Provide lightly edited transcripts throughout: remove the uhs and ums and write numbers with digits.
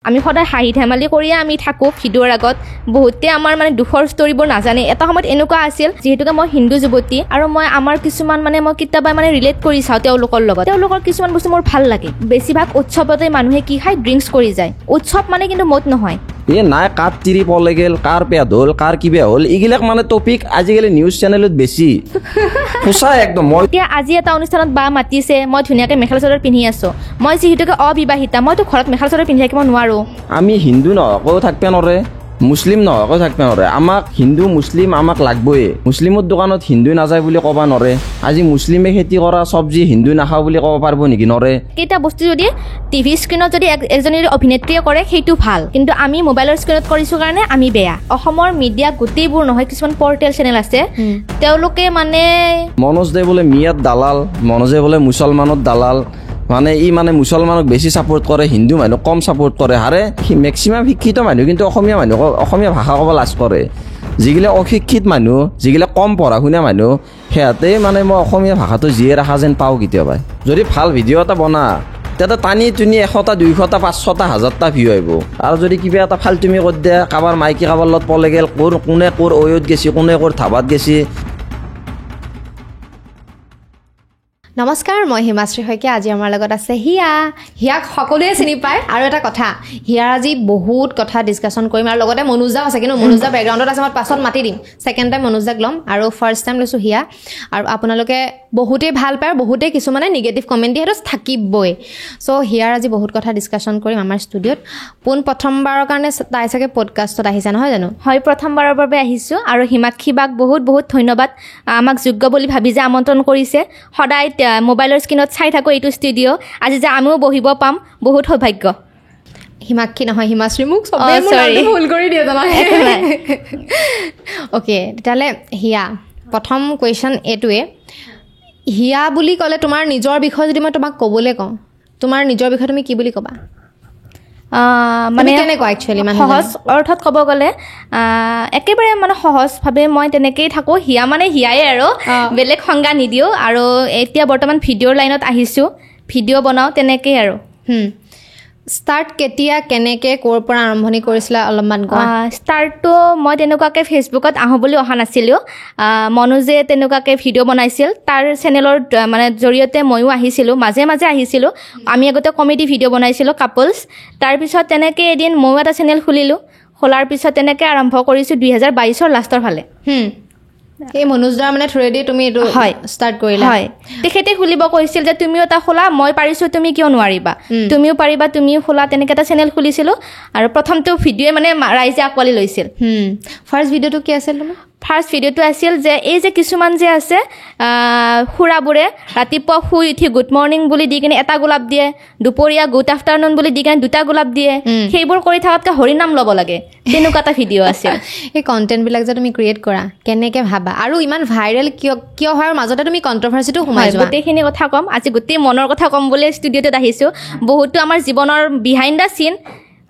আমি সদায় হাঁহি ধেমালি কৰিয়ে আমি থাকোঁ ভিডিঅ'ৰ আগত বহুতে আমাৰ মানে দুখৰ ষ্টৰিবোৰ নাজানে এটা সময়ত এনেকুৱা আছিল যিহেতুকে মই হিন্দু যুৱতী আৰু মই আমাৰ কিছুমান মানে মই কেতিয়াবা মানে ৰিলেট কৰি চাওঁ তেওঁলোকৰ লগত তেওঁলোকৰ কিছুমান বস্তু মোৰ ভাল লাগে বেছিভাগ উৎসৱতে মানুহে কি খায় ড্ৰিংকছ কৰি যায় উৎসৱ মানে কিন্তু মদ নহয় নাই কাৰ তিৰি পলে গেল কার পেদ হল কার কিবা হল এইগিলাক মানে টপিক আজিকালি নিউজ চেনেলত বেছি সঁচা একদম মই এতিয়া আজি এটা অনুষ্ঠানত বা মাতিছে মই ধুনীয়াকৈ মেখেলা চাদৰ পিন্ধি আছোঁ মই যিহেতুকে অবিবাহিতা মইতো ঘৰত মেখেলা চাদৰ পিন্ধি থাকিব নোৱাৰোঁ আমি হিন্দু নহকো থাকবে নৰে মুছলিম নহকো থাকবে নৰে আমাক হিন্দু মুছলিম আমাক লাগবয়ে মুছলিমৰ দোকানত হিন্দু নাযায় বুলি ক'বা নৰে আজি মুছলিমে খেতি কৰা চব্জি হিন্দু নাখাওঁ বুলি ক'ব পাৰিব নেকি নৰে কেইটা বস্তু যদি টিভি স্ক্ৰীণত যদি এজনী অভিনেত্ৰীয়ে কৰে সেইটো ভাল কিন্তু আমি মোবাইলৰ স্ক্ৰীণত কৰিছোঁ কাৰণে আমি বেয়া অসমৰ মিডিয়া গোটেইবোৰ নহয় কিছুমান পৰ্টেল চেনেল আছে তেওঁলোকে মানে মনোজ দে বোলে মিয়াত দালাল মনোজে বোলে মুছলমানত দালাল মানে ই মানে মুছলমানক বেছি ছাপোৰ্ট কৰে হিন্দু মানুহ কম ছাপোৰ্ট কৰে হাৰে মেক্সিমাম শিক্ষিত মানুহ কিন্তু অসমীয়া মানুহ অসমীয়া ভাষা ক'ব লাজ কৰে যিগিলা অশিক্ষিত মানুহ যিগিলা কম পঢ়া শুনা মানুহ সিহঁতে মানে মই অসমীয়া ভাষাটো জীয়াই ৰখা যেন পাওঁ কেতিয়াবা যদি ভাল ভিডিঅ' এটা বনা তেতিয়া টানি টুনি 100টা 200টা 500টা 1000টা ভিউ আহিব আৰু যদি কিবা এটা ফাল্টুমি কৰি দিয়ে কাৰোবাৰ মাইকী কাৰোবাৰ লগত পলে গেল কোনে ক'ৰ অয়ত গেছি কোনে ক'ৰ ধাবাত গেছি নমস্কাৰ মই হিমাশ্ৰী শইকীয়া আজি আমাৰ লগত আছে হিয়াক সকলোৱে চিনি পায় আৰু এটা কথা হিয়াৰ আজি বহুত কথা ডিছকাশ্যন কৰিম আৰু লগতে মনোজা আছে কিন্তু মনোজা বেকগ্ৰাউণ্ডত আছে মই পাছত মাতি দিম ছেকেণ্ড টাইম মনোজাক ল'ম আৰু ফাৰ্ষ্ট টাইম লৈছোঁ হিয়া আৰু আপোনালোকে বহুতেই ভাল পায় আৰু বহুতেই কিছুমানে নিগেটিভ কমেণ্ট দিয়ে সেইটো থাকিবই চ' হিয়াৰ আজি বহুত কথা ডিছকাশ্যন কৰিম আমাৰ ষ্টুডিঅ'ত পোন প্ৰথমবাৰৰ কাৰণে তাই চাগে পডকাষ্টত আহিছে নহয় জানো হয় প্ৰথমবাৰৰ বাবে আহিছোঁ আৰু হিমাক্ষী বাক বহুত বহুত ধন্যবাদ আমাক যোগ্য বুলি ভাবি যে আমন্ত্ৰণ কৰিছে সদায় মোবাইলৰ স্ক্ৰীণত চাই থাকোঁ এইটো ষ্টুডিঅ' আজি যে আমিও বহিব পাম বহুত সৌভাগ্য হিমাক্ষী নহয় হিমাশ্ৰী মোক চবেই ভুল কৰি দিয়ে জানা অ'কে তেতিয়াহ'লে হিয়া প্ৰথম কুৱেশ্যন এইটোৱে হিয়া বুলি ক'লে তোমাৰ নিজৰ বিষয়ে যদি মই তোমাক ক'বলৈ কওঁ তোমাৰ নিজৰ বিষয়ে তুমি কি বুলি ক'বা মানে কেনেকুৱা একচুৱেলি মানে সহজ অৰ্থত ক'ব গ'লে একেবাৰে মানে সহজভাৱে মই তেনেকেই থাকোঁ হিয়া মানে হিয়াই আৰু বেলেগ সংজ্ঞা নিদিওঁ আৰু এতিয়া বৰ্তমান ভিডিঅ'ৰ লাইনত আহিছোঁ ভিডিঅ' বনাওঁ তেনেকেই আৰু ষ্টাৰ্ট কেতিয়া কেনেকৈ ক'ৰ পৰা আৰম্ভণি কৰিছিলা অলপমান ষ্টাৰ্টটো মই তেনেকুৱাকৈ ফেচবুকত আহোঁ বুলি অহা নাছিলোঁ মনোজে তেনেকুৱাকৈ ভিডিঅ' বনাইছিল তাৰ চেনেলৰ মানে জৰিয়তে ময়ো আহিছিলোঁ মাজে মাজে আহিছিলোঁ আমি আগতে কমেডি ভিডিঅ' বনাইছিলোঁ কাপলছ তাৰপিছত তেনেকৈ এদিন ময়ো এটা চেনেল খুলিলোঁ খোলাৰ পিছত তেনেকৈ আৰম্ভ কৰিছোঁ 2022ৰ লাষ্টৰ ফালে এই মনোজদাৰ মানে থ্ৰুৱেদি তুমি এইটো হয় ষ্টাৰ্ট কৰিলা হয় তেখেতে খুলিব কৈছিল যে তুমিও এটা খোলা মই পাৰিছোঁ তুমি কিয় নোৱাৰিবা তুমিও পাৰিবা তুমিও খোলা তেনেকৈ এটা চেনেল খুলিছিলোঁ আৰু প্ৰথমটো ভিডিঅ'ই মানে ৰাইজে আঁকোৱালি লৈছিল ফাৰ্ষ্ট ভিডিঅ'টো কি আছিল তোমাৰ ফাৰ্ষ্ট ভিডিঅ'টো আছিল যে এই যে কিছুমান যে আছে খুৰাবোৰে ৰাতিপুৱা শুই উঠি গুড মৰ্ণিং বুলি দি কিনে এটা গোলাপ দিয়ে দুপৰীয়া গুড আফটাৰনুন বুলি দি কিনে দুটা গোলাপ দিয়ে সেইবোৰ কৰি থকাতকৈ হৰিনাম ল'ব লাগে তেনেকুৱা এটা ভিডিঅ' আছিল এই কণ্টেণ্টবিলাক যে তুমি ক্ৰিয়েট কৰা কেনেকৈ ভাবা আৰু ইমান ভাইৰেল কিয় হয় আৰু মাজতে তুমি কণ্ট্ৰভাৰ্চিটো সোমাই যোৱা গোটেইখিনি কথা ক'ম আজি গোটেই মনৰ কথা ক'ম বুলি ষ্টুডিঅ'টোত আহিছোঁ বহুতো আমাৰ জীৱনৰ বিহাইণ্ড দ্য চিন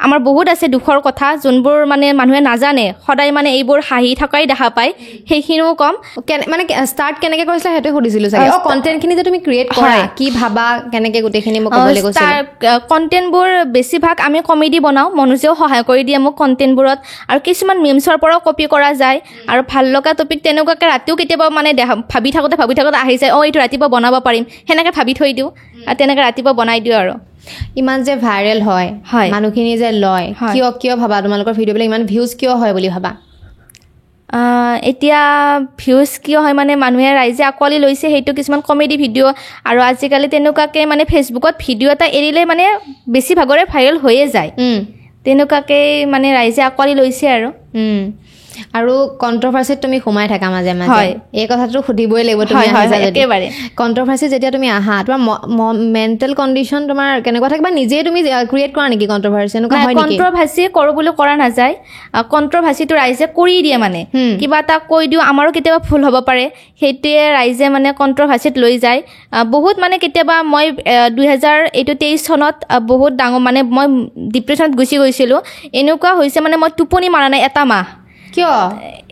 আমাৰ বহুত আছে দুখৰ কথা যোনবোৰ মানে মানুহে নাজানে সদায় মানে এইবোৰ হাঁহি থকাই দেখা পায় সেইখিনিও ক'ম মানে ষ্টাৰ্ট কেনেকৈ কৰিছিলা সেইটোৱে সুধিছিলোঁ চাগে কণ্টেণ্টখিনি যে তুমি ক্ৰিয়েট কৰা কি ভাবা কেনেকৈ গোটেইখিনি মোক ক'বলৈ কৈছা কণ্টেণ্টবোৰ বেছিভাগ আমি কমেডি বনাওঁ মনোজেও সহায় কৰি দিয়ে মোক কণ্টেণ্টবোৰত আৰু কিছুমান মিমছৰ পৰাও কপি কৰা যায় আৰু ভাল লগা টপিক তেনেকুৱাকৈ ৰাতিও কেতিয়াবা মানে ভাবি থাকোঁতে আহি যায় এইটো ৰাতিপুৱা বনাব পাৰিম সেনেকৈ ভাবি থৈ দিওঁ আৰু তেনেকৈ ৰাতিপুৱা বনাই দিওঁ আৰু ইমান যে ভাইৰেল হয় মানুহখিনি যে লয় কিয় ভাবা তোমালোকৰ ভিডিঅ'বিলাক ইমান ভিউজ কিয় হয় বুলি ভাবা এতিয়া ভিউজ কিয় হয় মানে মানুহে ৰাইজে আঁকোৱালি লৈছে সেইটো কিছুমান কমেডি ভিডিঅ' আৰু আজিকালি তেনেকুৱাকৈ মানে ফেচবুকত ভিডিঅ' এটা এৰিলে মানে বেছিভাগৰে ভাইৰেল হৈয়ে যায় তেনেকুৱাকৈ মানে ৰাইজে আঁকোৱালি লৈছে আৰু কণ্ট্ৰভাৰ্চিত তুমি সোমাই থাকা মাজে মাজে এই কথাটো সুধিবই লাগিব তুমি একেবাৰে কণ্ট্ৰভাৰ্চিত যেতিয়া তুমি আহা তোমাৰ মেণ্টেল কণ্ডিশ্যন তোমাৰ কেনেকুৱা থাকে বা নিজেই তুমি ক্ৰিয়েট কৰা নেকি কণ্ট্ৰভাৰ্চি এনেকুৱা হয় নেকি কণ্ট্ৰভাৰ্চি কৰোঁ বুলি কৰা নাযায় কণ্ট্ৰভাৰ্চিটো ৰাইজে কৰি দিয়ে মানে কিবা এটা কৈ দিওঁ আমাৰো কেতিয়াবা ভুল হ'ব পাৰে সেইটোৱে ৰাইজে মানে কণ্ট্ৰভাৰ্চিত লৈ যায় বহুত মানে কেতিয়াবা মই 2023 চনত বহুত ডাঙৰ মানে মই ডিপ্ৰেশ্যনত গুচি গৈছিলোঁ এনেকুৱা হৈছে মানে মই টোপনি মাৰা নাই এটা মাহ কিয়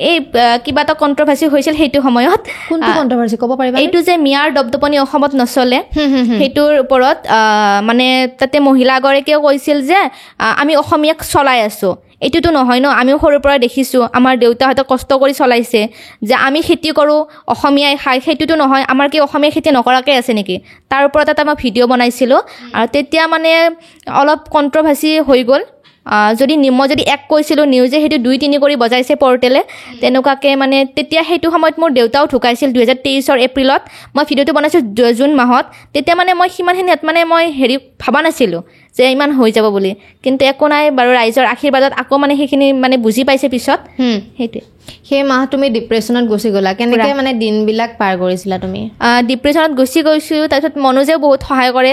এই কিবা এটা কণ্ট্ৰভাৰ্চি হৈছিল সেইটো সময়ত কোনটো কণ্ট্ৰভাৰ্চি ক'ব পাৰিবা এইটো যে মিয়াৰ দপদপনি অসমত নচলে সেইটোৰ ওপৰত মানে তাতে মহিলাগৰাকীয়ে কৈছিল যে আমি অসমীয়াক চলাই আছোঁ এইটোতো নহয় ন আমিও সৰুৰ পৰা দেখিছোঁ আমাৰ দেউতাহঁতে কষ্ট কৰি চলাইছে যে আমি খেতি কৰোঁ অসমীয়াই খায় সেইটোতো নহয় আমাৰ কি অসমীয়া খেতি নকৰাকৈ আছে নেকি তাৰ ওপৰত এটা মই ভিডিঅ' বনাইছিলোঁ আৰু তেতিয়া মানে অলপ কণ্ট্ৰভাৰ্চি হৈ গ'ল যদি মই যদি এক কৈছিলোঁ নিউজে সেইটো 2-3 কৰি বজাইছে পৰ্টেলে তেনেকুৱাকৈ মানে তেতিয়া সেইটো সময়ত মোৰ দেউতাও ঢুকাইছিল 2023 এপ্ৰিলত মই ভিডিঅ'টো বনাইছোঁ জুন মাহত তেতিয়া মানে মই সিমানখিনিত মানে মই ভাবা নাছিলোঁ যে ইমান হৈ যাব বুলি কিন্তু একো নাই বাৰু ৰাইজৰ আশীৰ্বাদত আকৌ মানে সেইখিনি মানে বুজি পাইছে পিছত সেইটোৱে সেই মাহ তুমি ডিপ্ৰেশ্যনত গুচি গ'লা কেনেকৈ মানে দিনবিলাক পাৰ কৰিছিলা তুমি ডিপ্ৰেশ্যনত গুচি গৈছোঁ তাৰপিছত মনোজেও বহুত সহায় কৰে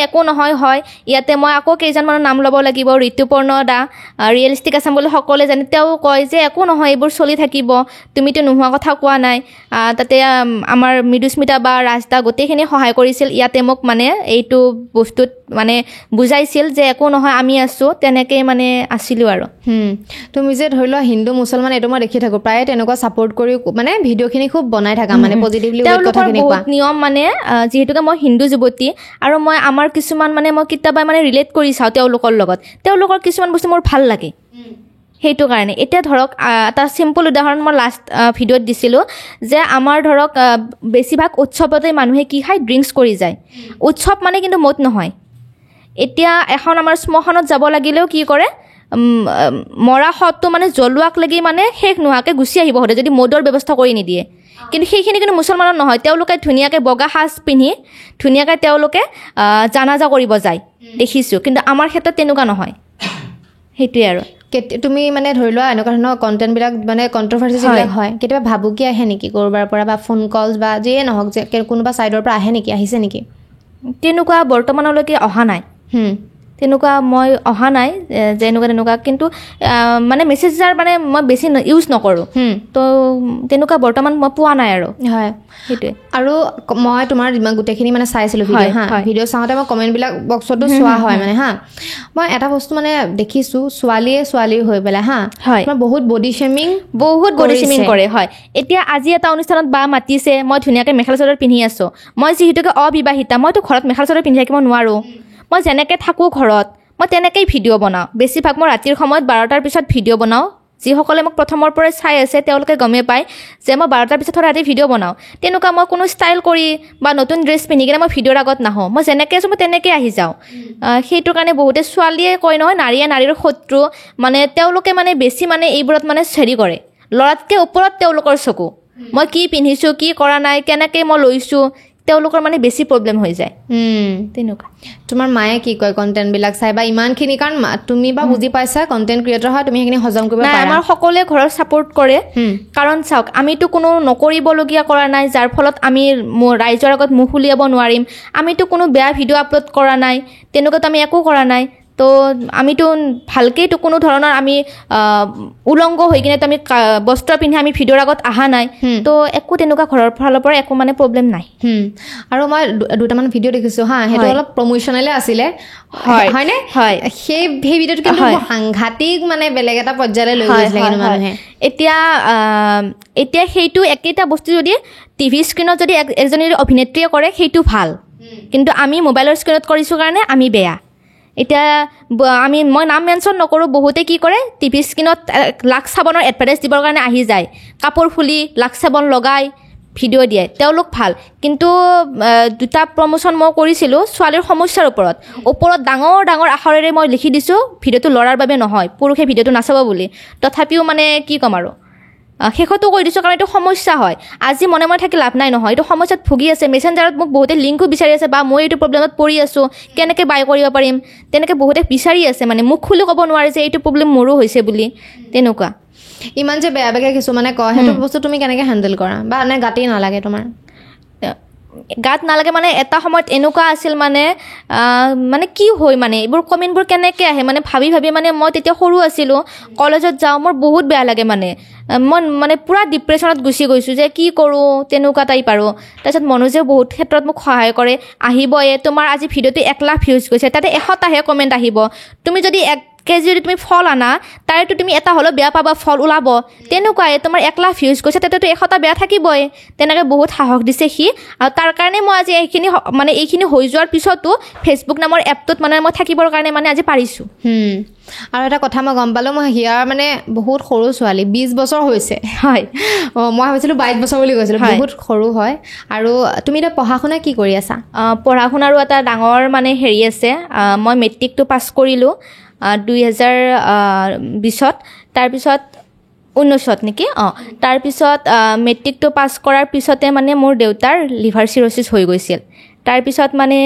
একো নহয় হয় ইয়াতে মই আকৌ কেইজনমানৰ নাম ল'ব লাগিব ঋতুপৰ্ণ দা ৰিয়েলিষ্টিক আছাম বুলি সকলোৱে জানে তেওঁ কয় যে একো নহয় এইবোৰ চলি থাকিব তুমিতো নোহোৱা কথা কোৱা নাই তাতে আমাৰ মৃদুস্মিতা বা ৰাজদা গোটেইখিনি সহায় কৰিছিল ইয়াতে মোক মানে এইটো বস্তুত মানে বুজাইছিল যে একো নহয় আমি আছোঁ তেনেকৈ মানে আছিলোঁ আৰু তুমি যে ধৰি লোৱা হিন্দু মুছলমান এইটো মই দেখি থাকোঁ প্ৰায়ে তেনেকুৱা ছাপোৰ্ট কৰি মানে ভিডিঅ'খিনি খুব বনাই থাকা মানে পজিটিভলি তেওঁলোকৰ বহুত নিয়ম মানে যিহেতুকে মই হিন্দু যুৱতী আৰু মই আমাৰ কিছুমান মানে মই কেতিয়াবা মানে ৰিলেট কৰি চাওঁ তেওঁলোকৰ লগত তেওঁলোকৰ কিছুমান বস্তু মোৰ ভাল লাগে সেইটো কাৰণে এতিয়া ধৰক এটা চিম্পল উদাহৰণ মই লাষ্ট ভিডিঅ'ত দিছিলোঁ যে আমাৰ ধৰক বেছিভাগ উৎসৱতে মানুহে কি খায় ড্ৰিংকছ কৰি যায় উৎসৱ মানে কিন্তু মদ নহয় এতিয়া এখন আমাৰ শ্মশানত যাব লাগিলেও কি কৰে মৰা শৱটো মানে জ্বলোৱাক লাগি মানে শেষ নোহোৱাকৈ গুচি আহিব সদায় যদি মদৰ ব্যৱস্থা কৰি নিদিয়ে কিন্তু সেইখিনি কিন্তু মুছলমানৰ নহয় তেওঁলোকে ধুনীয়াকৈ বগা সাজ পিন্ধি ধুনীয়াকৈ তেওঁলোকে জানাজা কৰিব যায় দেখিছোঁ কিন্তু আমাৰ ক্ষেত্ৰত তেনেকুৱা নহয় সেইটোৱে আৰু তুমি মানে ধৰি লোৱা এনেকুৱা ধৰণৰ কণ্টেণ্টবিলাক মানে কণ্ট্ৰভাৰ্চি যিবিলাক হয় কেতিয়াবা ভাবুকি আহে নেকি ক'ৰবাৰ পৰা বা ফোন কলছ বা যিয়ে নহওক যে কোনোবা ছাইডৰ পৰা আহে নেকি আহিছে নেকি তেনেকুৱা বৰ্তমানলৈকে অহা নাই তেনেকুৱা মই অহা নাই যে তেনেকুৱা কিন্তু মানে মেছেজাৰ মানে মই বেছি ইউজ নকৰোঁ তো তেনেকুৱা বৰ্তমান মই পোৱা নাই আৰু হয় সেইটোৱে আৰু মই তোমাৰ গোটেইখিনি মানে চাইছিলোঁ ভিডিঅ' ভিডিঅ' চাওঁতে মই কমেণ্টবিলাক বক্সতো চোৱা হয় মানে মই এটা বস্তু মানে দেখিছোঁ ছোৱালী হৈ পেলাই তোমাৰ বহুত বডি শেমিং কৰে হয় এতিয়া আজি এটা অনুষ্ঠানত বা মাতিছে মই ধুনীয়াকৈ মেখেলা চাদৰ পিন্ধি আছোঁ মই যিহেতুকে অবিবাহিতা মইতো ঘৰত মেখেলা চাদৰ পিন্ধি থাকিব নোৱাৰোঁ মই যেনেকৈ থাকোঁ ঘৰত মই তেনেকৈয়ে ভিডিঅ' বনাওঁ বেছিভাগ মই ৰাতিৰ সময়ত 12টাৰ পিছত ভিডিঅ' বনাওঁ যিসকলে মোক প্ৰথমৰ পৰাই চাই আছে তেওঁলোকে গমেই পায় যে মই 12টাৰ পিছত ৰাতি ভিডিঅ' বনাওঁ তেনেকুৱা মই কোনো ষ্টাইল কৰি বা নতুন ড্ৰেছ পিন্ধি কিনে মই ভিডিঅ'ৰ আগত নাহোঁ মই যেনেকৈ আছোঁ মই তেনেকৈ আহি যাওঁ সেইটো কাৰণে বহুতে ছোৱালীয়ে কয় নহয় নাৰীয়ে নাৰীৰ শত্ৰু মানে তেওঁলোকে মানে বেছি মানে এইবোৰত মানে হেৰি কৰে ল'ৰাতকৈ ওপৰত তেওঁলোকৰ চকু মই কি পিন্ধিছোঁ কি কৰা নাই কেনেকৈ মই লৈছোঁ তেওঁলোকৰ মানে বেছি প্ৰব্লেম হৈ যায় তেনেকুৱা তোমাৰ মায়ে কি কয় কণ্টেণ্টবিলাক চাই বা ইমানখিনি কাৰণ তুমি বা বুজি পাইছা কণ্টেণ্ট ক্ৰিয়েটৰ হয় তুমি সেইখিনি হজম কৰিব পাৰা আমাৰ সকলোৱে ঘৰৰ ছাপোৰ্ট কৰে কাৰণ চাওক আমিতো কোনো নকৰিবলগীয়া কৰা নাই যাৰ ফলত আমি ৰাইজৰ আগত মুখ উলিয়াব নোৱাৰিম আমিতো কোনো বেয়া ভিডিঅ' আপলোড কৰা নাই তেনেকুৱাতো আমি একো কৰা নাই তো আমিতো ভালকৈতো কোনো ধৰণৰ আমি উলংগ হৈ কিনেতো আমি বস্ত্ৰ পিন্ধি আমি ভিডিঅ'ৰ আগত অহা নাই তো একো তেনেকুৱা ঘৰৰ ফালৰ পৰা একো মানে প্ৰব্লেম নাই আৰু মই দুটামান ভিডিঅ' দেখিছোঁ সেইটো অলপ প্ৰমোশ্যনেলে আছিলে হয়নে সেই ভিডিঅ'টো কিন্তু সাংঘাতিক মানে বেলেগ এটা পৰ্যায়লৈ লৈ গৈছিলে কিন্তু মানুহে এতিয়া সেইটো একেটা বস্তু যদি টিভি স্ক্ৰীণত যদি এজনী অভিনেত্ৰীয়ে কৰে সেইটো ভাল কিন্তু আমি মোবাইলৰ স্ক্ৰীণত কৰিছোঁ কাৰণে আমি বেয়া এতিয়া মই নাম মেনশ্যন নকৰোঁ বহুতে কি কৰে টিভি স্ক্ৰীণত লাক্স চাবোনৰ এডভাৰটাইজ দিবৰ কাৰণে আহি যায় কাপোৰ খুলি লাক্স চাবোন লগাই ভিডিঅ' দিয়ে তেওঁলোক ভাল কিন্তু দুটা প্ৰমোশ্যন মই কৰিছিলোঁ ছোৱালীৰ সমস্যাৰ ওপৰত ডাঙৰ ডাঙৰ আখৰেৰে মই লিখি দিছোঁ ভিডিঅ'টো ল'ৰাৰ বাবে নহয় পুৰুষে ভিডিঅ'টো নাচাব বুলি তথাপিও মানে কি ক'ম আৰু শেষতো কৈ দিছোঁ কাৰণ এইটো সমস্যা হয় আজি মনে মনে থাকি লাভ নাই নহয় এইটো সমস্যাত ভুগি আছে মেছেঞ্জাৰত মোক বহুতে লিংকো বিচাৰি আছে বা মই এইটো প্ৰব্লেমত পৰি আছোঁ কেনেকৈ বাই কৰিব পাৰিম তেনেকৈ বহুতে বিচাৰি আছে মানে মোক খুলি ক'ব নোৱাৰে যে এইটো প্ৰব্লেম মোৰো হৈছে বুলি তেনেকুৱা ইমান যে বেয়া বেয়াকৈ কিছুমানে কয় সেইটো বস্তু তুমি কেনেকৈ হেণ্ডেল কৰা বা নে গাতেই নালাগে তোমাৰ গাত নালাগে মানে এটা সময়ত এনেকুৱা আছিল মানে কি হয় মানে এইবোৰ কমেণ্টবোৰ কেনেকৈ আহে মানে ভাবি মানে মই তেতিয়া সৰু আছিলোঁ কলেজত যাওঁ মোৰ বহুত বেয়া লাগে মই মানে পূৰা ডিপ্ৰেশ্যনত গুচি গৈছোঁ যে কি কৰোঁ তেনেকুৱা টাইপ আৰু তাৰপিছত মনোজেও বহুত ক্ষেত্ৰত মোক সহায় কৰে আহিবয়ে তোমাৰ আজি ভিডিঅ'টো 1 লাখ ভিউজ গৈছে তাতে 100টাহে কমেণ্ট আহিব তুমি যদি যদি তুমি ফল আনা তাৰেতো তুমি এটা হ'লেও বেয়া পাবা ফল ওলাব তেনেকুৱাই তোমাৰ 1 লাখ ভিউজ গৈছে তাতেতো 100টা বেয়া থাকিবই তেনেকৈ বহুত সাহস দিছে সি আৰু তাৰ কাৰণে মই আজি এইখিনি হৈ যোৱাৰ পিছতো ফেচবুক নামৰ এপটোত মানে মই থাকিবৰ কাৰণে মানে আজি পাৰিছোঁ আৰু এটা কথা মই গম পালোঁ মই হিয়াৰ মানে বহুত সৰু ছোৱালী 20 বছৰ হৈছে হয় মই ভাবিছিলোঁ 22 বছৰ বুলি কৈছিলোঁ বহুত সৰু হয় আৰু তুমি এতিয়া পঢ়া শুনা কি কৰি আছা পঢ়া শুনাৰো এটা ডাঙৰ মানে হেৰি আছে মই মেট্ৰিকটো পাছ কৰিলোঁ 2020ত তাৰপিছত 19ত নেকি তাৰপিছত মেট্ৰিকটো পাছ কৰাৰ পিছতে মানে মোৰ দেউতাৰ লিভাৰ চিৰচিছ হৈ গৈছিল তাৰপিছত মানে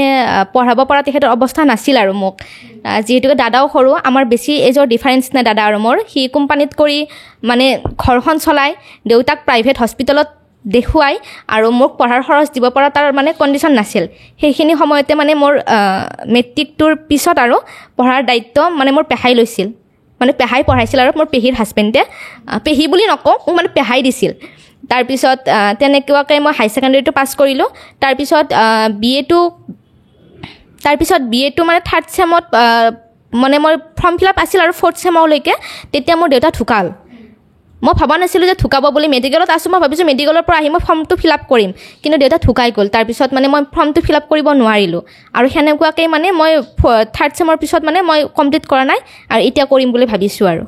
পঢ়াব পৰা তেখেতৰ অৱস্থা নাছিল আৰু মোক যিহেতুকে দাদাও সৰু আমাৰ বেছি এজৰ ডিফাৰেঞ্চ নাই দাদা আৰু মোৰ সি কোম্পানীত কৰি মানে ঘৰখন চলাই দেউতাক প্ৰাইভেট হস্পিটেলত দেখুৱাই আৰু মোক পঢ়াৰ খৰচ দিব পৰা তাৰ মানে কণ্ডিশ্যন নাছিল সেইখিনি সময়তে মানে মোৰ মেট্ৰিকটোৰ পিছত আৰু পঢ়াৰ দায়িত্ব মানে মোৰ পেহাই লৈছিল মানে পেহাই পঢ়াইছিল আৰু মোৰ পেহীৰ হাজবেণ্ডে পেহী বুলি নকওঁ মোক মানে পেহাই দিছিল তাৰপিছত তেনেকুৱাকৈ মই হাই ছেকেণ্ডেৰীটো পাছ কৰিলোঁ তাৰপিছত বি এটো মানে 3rd ছেমত মানে মই ফৰ্ম ফিল আপ আছিল আৰু 4th ছেমলৈকে তেতিয়া মোৰ দেউতা ঢুকাল মই ভবা নাছিলোঁ যে ঢুকাব বুলি মেডিকেলত আছোঁ মই ভাবিছোঁ মেডিকেলৰ পৰা আহি মই ফৰ্মটো ফিল আপ কৰিম কিন্তু দেউতা ঢুকাই গ'ল তাৰপিছত মানে মই ফৰ্মটো ফিল আপ কৰিব নোৱাৰিলোঁ আৰু সেনেকুৱাকৈ মানে মই 3rd ছেমৰ পিছত মানে মই কমপ্লিট কৰা নাই আৰু এতিয়া কৰিম বুলি ভাবিছোঁ আৰু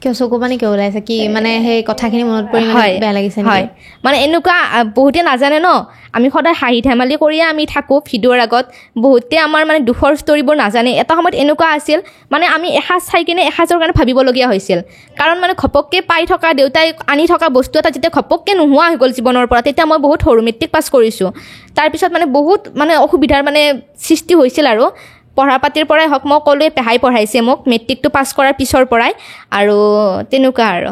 কিয় চকু পানী কিয় ওলাইছে কি মানে সেই কথাখিনি মনত পৰি বেয়া লাগিছে হয় মানে এনেকুৱা বহুতে নাজানে ন আমি সদায় হাঁহি ধেমালি কৰিয়ে আমি থাকোঁ ভিডিঅ'ৰ আগত বহুতে আমাৰ মানে দুখৰ ষ্টৰিবোৰ নাজানে এটা সময়ত এনেকুৱা আছিল মানে আমি এসাঁজ চাই কিনে এসাঁজৰ কাৰণে ভাবিবলগীয়া হৈছিল কাৰণ মানে ঘপককৈ পাই থকা দেউতাই আনি থকা বস্তু এটা যেতিয়া ঘপককৈ নোহোৱা হৈ গ'ল জীৱনৰ পৰা তেতিয়া মই বহুত সৰু মেট্ৰিক পাছ কৰিছোঁ তাৰপিছত মানে বহুত মানে অসুবিধাৰ মানে সৃষ্টি হৈছিল আৰু পঢ়া পাতিৰ পৰাই হওক মই ক'লোৱে পেহাই পঢ়াইছে মোক মেট্ৰিকটো পাছ কৰাৰ পিছৰ পৰাই আৰু তেনেকুৱা আৰু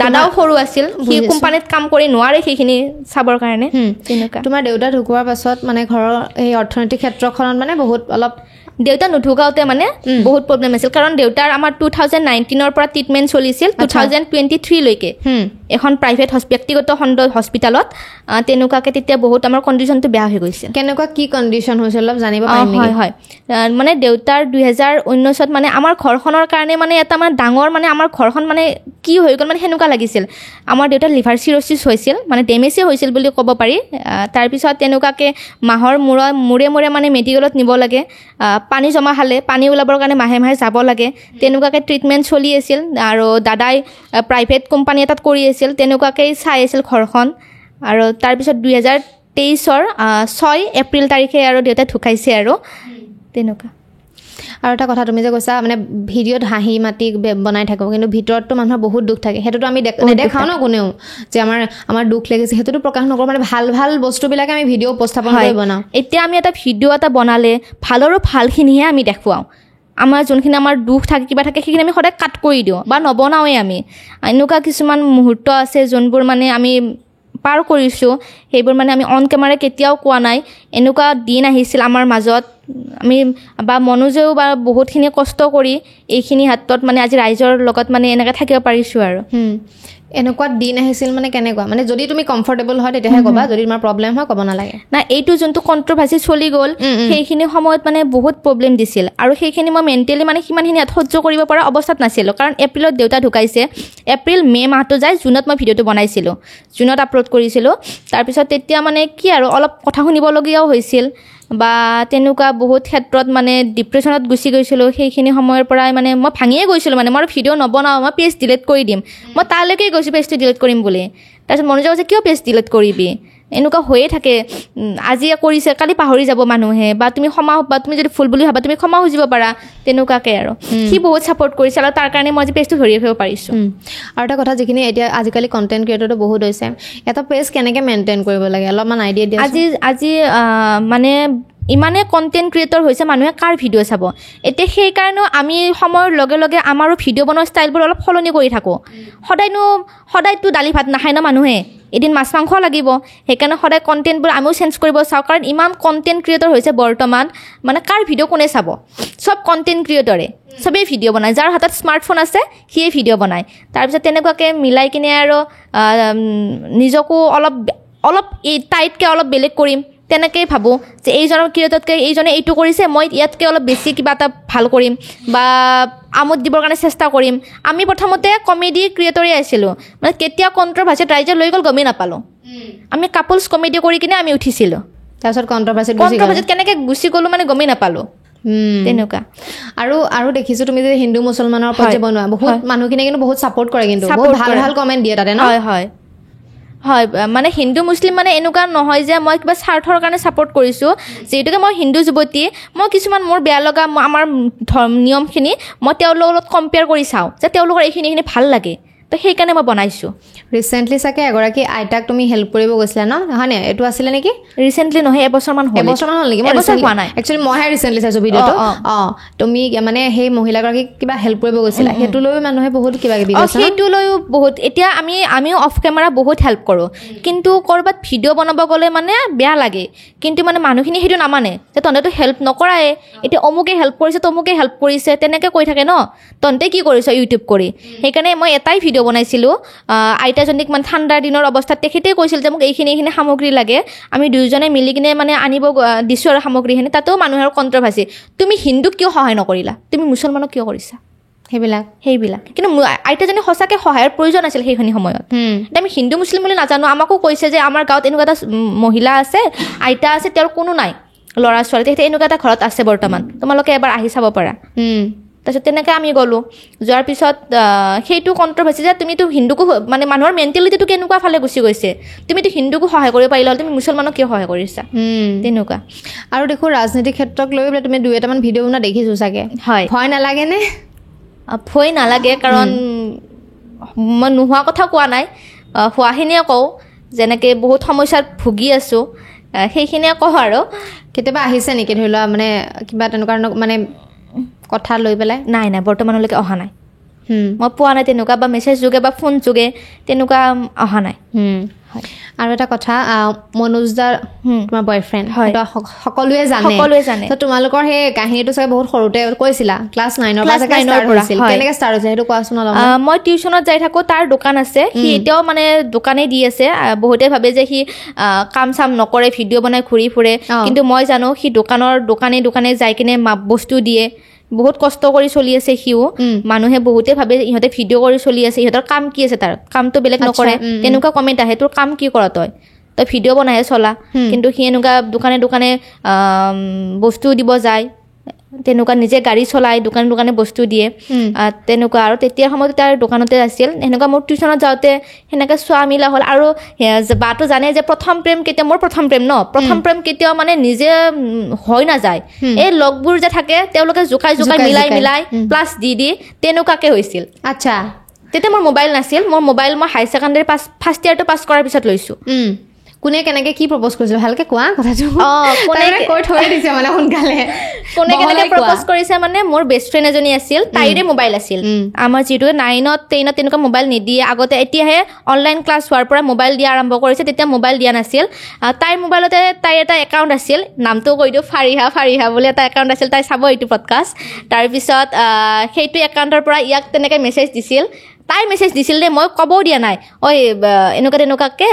দাদাও সৰু আছিল সি কোম্পানীত কাম কৰি নোৱাৰে সেইখিনি চাবৰ কাৰণে তেনেকুৱা তোমাৰ দেউতা ঢুকোৱাৰ পাছত মানে ঘৰৰ এই অৰ্থনৈতিক ক্ষেত্ৰখনত মানে বহুত অলপ দেউতা নুঢুকাওঁতে মানে বহুত প্ৰব্লেম আছিল কাৰণ দেউতাৰ আমাৰ 2019ৰ পৰা ট্ৰিটমেণ্ট চলিছিল 2023লৈকে এখন প্ৰাইভেট ব্যক্তিগত খণ্ড হস্পিটেলত তেনেকুৱাকৈ তেতিয়া বহুত আমাৰ কণ্ডিশ্যনটো বেয়া হৈ গৈছিল কেনেকুৱা কি কণ্ডিশ্যন হৈছিল অলপ জানিব পাৰিম নেকি হয় মানে দেউতাৰ 2019ত মানে আমাৰ ঘৰখনৰ কাৰণে মানে এটা মানে ডাঙৰ মানে আমাৰ ঘৰখন মানে কি হৈ গ'ল মানে সেনেকুৱা লাগিছিল আমাৰ দেউতাৰ লিভাৰ চিৰচিছ হৈছিল মানে ডেমেজেই হৈছিল বুলি ক'ব পাৰি তাৰপিছত তেনেকুৱাকৈ মাহৰ মূৰে মানে মেডিকেলত নিব লাগে পানী জমা খালে পানী ওলাবৰ কাৰণে মাহে যাব লাগে তেনেকুৱাকৈ ট্ৰিটমেণ্ট চলি আছিল আৰু দাদাই প্ৰাইভেট কোম্পানী এটাত কৰি আছিল তেনেকুৱাকৈ চাই আছিল ঘৰখন আৰু তাৰপিছত 2023ৰ 6 এপ্ৰিল তাৰিখে আৰু দেউতা ঢুকাইছে আৰু তেনেকুৱা আৰু এটা কথা তুমি যে কৈছা মানে ভিডিঅ'ত হাঁহি মাতি বনাই থাকোঁ কিন্তু ভিতৰততো মানুহৰ বহুত দুখ থাকে সেইটোতো আমি নেদেখাওঁ ন কোনেও যে আমাৰ দুখ লাগিছে সেইটোতো প্ৰকাশ নকৰোঁ মানে ভাল বস্তুবিলাকে আমি ভিডিঅ' উপস্থাপন কৰি বনাওঁ এতিয়া আমি এটা ভিডিঅ' এটা বনালে ভালৰো ভালখিনিহে আমি দেখুৱাওঁ আমাৰ যোনখিনি আমাৰ দুখ থাকে কিবা থাকে সেইখিনি আমি সদায় কাট কৰি দিওঁ বা নবনাওঁৱেই আমি এনেকুৱা কিছুমান মুহূৰ্ত আছে যোনবোৰ মানে আমি পাৰ কৰিছোঁ সেইবোৰ মানে আমি অন কেমেৰা কেতিয়াও কোৱা নাই এনেকুৱা দিন আহিছিল আমাৰ মাজত আমি বা মনোজেও বা বহুতখিনি কষ্ট কৰি এইখিনি হাতত মানে আজি ৰাইজৰ লগত মানে এনেকৈ থাকিব পাৰিছোঁ আৰু এনেকুৱা দিন আহিছিল মানে কেনেকুৱা মানে যদি তুমি কমফৰ্টেবল হয় তেতিয়াহে ক'বা যদি তোমাৰ প্ৰব্লেম হয় ক'ব নালাগে না এইটো যোনটো কণ্ট্ৰভাৰ্চি চলি গ'ল সেইখিনি সময়ত মানে বহুত প্ৰব্লেম দিছিল আৰু সেইখিনি মই মেণ্টেলি মানে সিমানখিনি সহ্য কৰিব পৰা অৱস্থাত নাছিলোঁ কাৰণ এপ্ৰিলত দেউতা ঢুকাইছে এপ্ৰিল মে' মাহটো যায় জুনত মই ভিডিঅ'টো বনাইছিলোঁ জুনত আপলোড কৰিছিলোঁ তাৰপিছত তেতিয়া মানে কি আৰু অলপ কথা শুনিবলগীয়াও হৈছিল বা তেনেকুৱা বহুত ক্ষেত্ৰত মানে ডিপ্ৰেশ্যনত গুচি গৈছিলোঁ সেইখিনি সময়ৰ পৰাই মানে মই ভাঙিয়ে গৈছিলোঁ মানে মই ভিডিঅ' নবনাওঁ মই পেজ ডিলিট কৰি দিম মই তালৈকে গৈছোঁ পেজটো ডিলিট কৰিম বুলি তাৰপিছত মনোযোগ আছে কিয় পেজ ডিলিট কৰিবি এনেকুৱা হৈয়ে থাকে আজি কৰিছে কালি পাহৰি যাব মানুহে বা তুমি তুমি যদি ভুল বুলি ভাবা তুমি ক্ষমা খুজিব পাৰা তেনেকুৱাকৈ আৰু সি বহুত ছাপৰ্ট কৰিছে আৰু তাৰ কাৰণে মই আজি পেজটো ধৰি ৰাখিব পাৰিছোঁ আৰু এটা কথা যিখিনি এতিয়া আজিকালি কণ্টেণ্ট ক্ৰিয়েটৰটো বহুত হৈছে এটা পেজ কেনেকৈ মেইনটেইন কৰিব লাগে অলপমান আইডিয়া দিয়া আজি মানে ইমানে কণ্টেণ্ট ক্ৰিয়েটৰ হৈছে মানুহে কাৰ ভিডিঅ' চাব এতিয়া সেইকাৰণেও আমি সময়ৰ লগে লগে আমাৰো ভিডিঅ' বনোৱা ষ্টাইলবোৰ অলপ সলনি কৰি থাকোঁ সদায়তো দালি ভাত নাখায় ন মানুহে এদিন মাছ মাংস লাগিব সেইকাৰণে সদায় কণ্টেণ্টবোৰ আমিও চেঞ্জ কৰিব চাওঁ কাৰণ ইমান কণ্টেণ্ট ক্ৰিয়েটৰ হৈছে বৰ্তমান মানে কাৰ ভিডিঅ' কোনে চাব চব কণ্টেণ্ট ক্ৰিয়েটৰে চবেই ভিডিঅ' বনায় যাৰ হাতত স্মাৰ্টফোন আছে সিয়ে ভিডিঅ' বনায় তাৰপিছত তেনেকুৱাকৈ মিলাই কিনে আৰু নিজকো অলপ টাইটকৈ অলপ বেলেগ কৰিম তেনেকৈয়ে ভাবোঁ যে এইজনৰ ক্ৰিয়েটৰতকৈ এইজনে এইটো কৰিছে মই ইয়াতকৈ অলপ বেছি কিবা এটা ভাল কৰিম বা আমোদ দিবৰ কাৰণে চেষ্টা কৰিম আমি প্ৰথমতে কমেডি ক্ৰিয়েটৰে আছিলোঁ মানে কেতিয়া কণ্ট্ৰভাৰ্চিত ৰাইজে লৈ গ'ল গমেই নাপালোঁ আমি কাপলছ কমেডি কৰি কিনে আমি উঠিছিলোঁ তাৰপিছত কণ্ট্ৰভাৰ্চিত কেনেকৈ গুচি গ'লোঁ মানে গমেই নাপালোঁ তেনেকুৱা আৰু দেখিছোঁ তুমি যে হিন্দু মুছলমানৰ ওপৰত যে বনোৱা বহুত মানুহখিনিয়ে কিন্তু বহুত ছাপোৰ্ট কৰে কিন্তু বহুত ভাল ভাল কমেণ্ট দিয়ে তাতে ন হয় হয় হয় মানে হিন্দু মুছলিম মানে এনেকুৱা নহয় যে মই কিবা স্বাৰ্থৰ কাৰণে ছাপোৰ্ট কৰিছোঁ যিহেতুকে মই হিন্দু যুৱতী মই কিছুমান মোৰ বেয়া লগা আমাৰ নিয়মখিনি মই তেওঁলোকৰ লগত কম্পেয়াৰ কৰি চাওঁ যে তেওঁলোকৰ এইখিনি ভাল লাগে তো সেইকাৰণে মই বনাইছোঁ ৰিচেণ্টলি চাগে এগৰাকী আইতাক তুমি হেল্প কৰিব গৈছিলা ন হয়নে এইটো আছিলে নেকি ৰিচেণ্টলি নহয় এবছৰমান হ'ল নেকি এবছৰ হোৱা নাই একচুৱেলি মইহে ৰিচেণ্টলি চাইছোঁ ভিডিঅ'টো তুমি মানে সেই মহিলাগৰাকীক কিবা হেল্প কৰিব গৈছিলা সেইটো লৈ মানুহে বহুত কিবা কিবি সেইটো লৈও বহুত এতিয়া আমিও অফ কেমেৰা বহুত হেল্প কৰোঁ কিন্তু ক'ৰবাত ভিডিঅ' বনাব গ'লে মানে বেয়া লাগে কিন্তু মানে মানুহখিনি সেইটো নামানে যে তহঁতেতো হেল্প নকৰাই এতিয়া অমুকে হেল্প কৰিছে তমুকে হেল্প কৰিছে তেনেকৈ কৈ থাকে ন তহঁতে কি কৰিছ ইউটিউব কৰি সেইকাৰণে মই এটাই ভিডিঅ' বনাইছিলোঁ আইতাজনীক মানে ঠাণ্ডাৰ দিনৰ অৱস্থাত তেখেতেই কৈছিল যে মোক এইখিনি সামগ্ৰী লাগে আমি দুয়োজনে মিলি কিনে মানে আনিব দিছোঁ আৰু সামগ্ৰীখিনি তাতেও মানুহৰ কণ্ট্ৰভাৰ্চি তুমি হিন্দুক কিয় সহায় নকৰিলা তুমি মুছলমানক কিয় কৰিছা সেইবিলাক কিন্তু আইতাজনী সঁচাকৈ সহায়ৰ প্ৰয়োজন আছিল সেইখিনি সময়ত এতিয়া আমি হিন্দু মুছলিম বুলি নাজানো আমাকো কৈছে যে আমাৰ গাঁৱত এনেকুৱা এটা মহিলা আছে আইতা আছে তেওঁৰ কোনো নাই ল'ৰা ছোৱালী তেখেতে এনেকুৱা এটা ঘৰত আছে বৰ্তমান তোমালোকে এবাৰ আহি চাব পাৰা তাৰপিছত তেনেকৈ আমি গ'লোঁ যোৱাৰ পিছত সেইটো কণ্ট্ৰভাৰ্চি যে তুমিতো হিন্দুকো মানে মানুহৰ মেণ্টেলিটিটো কেনেকুৱা ফালে গুচি গৈছে তুমিতো হিন্দুকো সহায় কৰিব পাৰিলা তুমি মুছলমানক কিয় সহায় কৰিছা তেনেকুৱা আৰু দেখোঁ ৰাজনীতিক ক্ষেত্ৰক লৈ পেলাই তুমি 2-এটামান ভিডিঅ' বনোৱা দেখিছোঁ চাগে হয় ভয় নালাগেনে ভয় নালাগে কাৰণ মই নোহোৱা কথা কোৱা নাই হোৱাখিনিয়ে কওঁ যেনেকৈ বহুত সমস্যাত ভুগি আছোঁ সেইখিনিয়ে কওঁ আৰু কেতিয়াবা আহিছে নেকি ধৰি লোৱা মানে কিবা তেনেকুৱা মানে কথা লৈ পেলাই নাই বৰ্তমানলৈকে অহা নাই মই পোৱা নাই তেনেকুৱা বা মেছেজ যোগে বা ফোন যোগে তেনেকুৱা অহা নাই আৰু এটা কথা মনোজ দাৰ তোমাৰ বয়ফ্ৰেণ্ড সকলোৱে জানে তোমালোকৰ সেই কাহিনীটো চাগে বহুত সৰুতে কৈছিলা ক্লাছ 9ৰ পৰা কেনেকৈ ষ্টাৰ্ট হৈছে সেইটো কোৱাচোন অলপ মই টিউশ্যনত যাই থাকোঁ তাৰ দোকান আছে সি এতিয়াও মানে দোকানেই দি আছে বহুতে ভাবে যে সি কাম চাম নকৰে ভিডিঅ' বনাই ঘূৰি ফুৰে কিন্তু মই জানো সি দোকানে যাই কিনে বস্তু দিয়ে বহুত কষ্ট কৰি চলি আছে সিও মানুহে বহুতে ভাবে ইহঁতে ভিডিঅ' কৰি চলি আছে ইহঁতৰ কাম কি আছে তাৰ কামটো বেলেগ নকৰে তেনেকুৱা কমেণ্ট আহে তোৰ কাম কি কৰা তই ভিডিঅ' বনাইহে চলা কিন্তু সি এনেকুৱা দোকানে বস্তু দিব যায় তেনেকুৱা নিজে গাড়ী চলাই দোকানে বস্তু দিয়ে তেনেকুৱা আৰু তেতিয়াৰ সময়ত তাৰ দোকানতে আছিল সেনেকুৱা মোৰ টিউশ্যনত যাওঁতে সেনেকৈ চোৱা মিলা হ'ল আৰু বাটো জানে যে প্ৰথম প্ৰেম কেতিয়াও মানে নিজে হৈ নাযায় এই লগবোৰ যে থাকে তেওঁলোকে জোকাই মিলাই প্লাছ দি তেনেকুৱাকৈ হৈছিল আচ্ছা তেতিয়া মোৰ মোবাইল নাছিল মোৰ মোবাইল মই হাই ছেকেণ্ডেৰী ফাৰ্ষ্ট ইয়াৰটো পাছ কৰাৰ পিছত লৈছোঁ কোনে কেনেকৈ কি প্ৰপ'জ কৰিছিল ভালকৈ কোৱা কথাটো কোনে কৈ থৈ দিছে মানে সোনকালে কোনে কেনেকৈ প্ৰপ'জ কৰিছে মানে মোৰ বেষ্ট ফ্ৰেণ্ড এজনী আছিল তাইৰে মোবাইল আছিল আমাৰ যিটো 9ত 10ত তেনেকুৱা মোবাইল নিদিয়ে আগতে এতিয়াহে অনলাইন ক্লাছ হোৱাৰ পৰা মোবাইল দিয়া আৰম্ভ কৰিছে তেতিয়া মোবাইল দিয়া নাছিল তাইৰ মোবাইলতে তাইৰ এটা একাউণ্ট আছিল নামটো কৈ দিওঁ ফাৰিহা বুলি এটা একাউণ্ট আছিল তাই চাব এইটো পডকাষ্ট তাৰপিছত সেইটো একাউণ্টৰ পৰা ইয়াক তেনেকৈ মেছেজ দিছিল তাই মেছেজ দিছিল দেই মই ক'বও দিয়া নাই ঐ তেনেকুৱাকৈ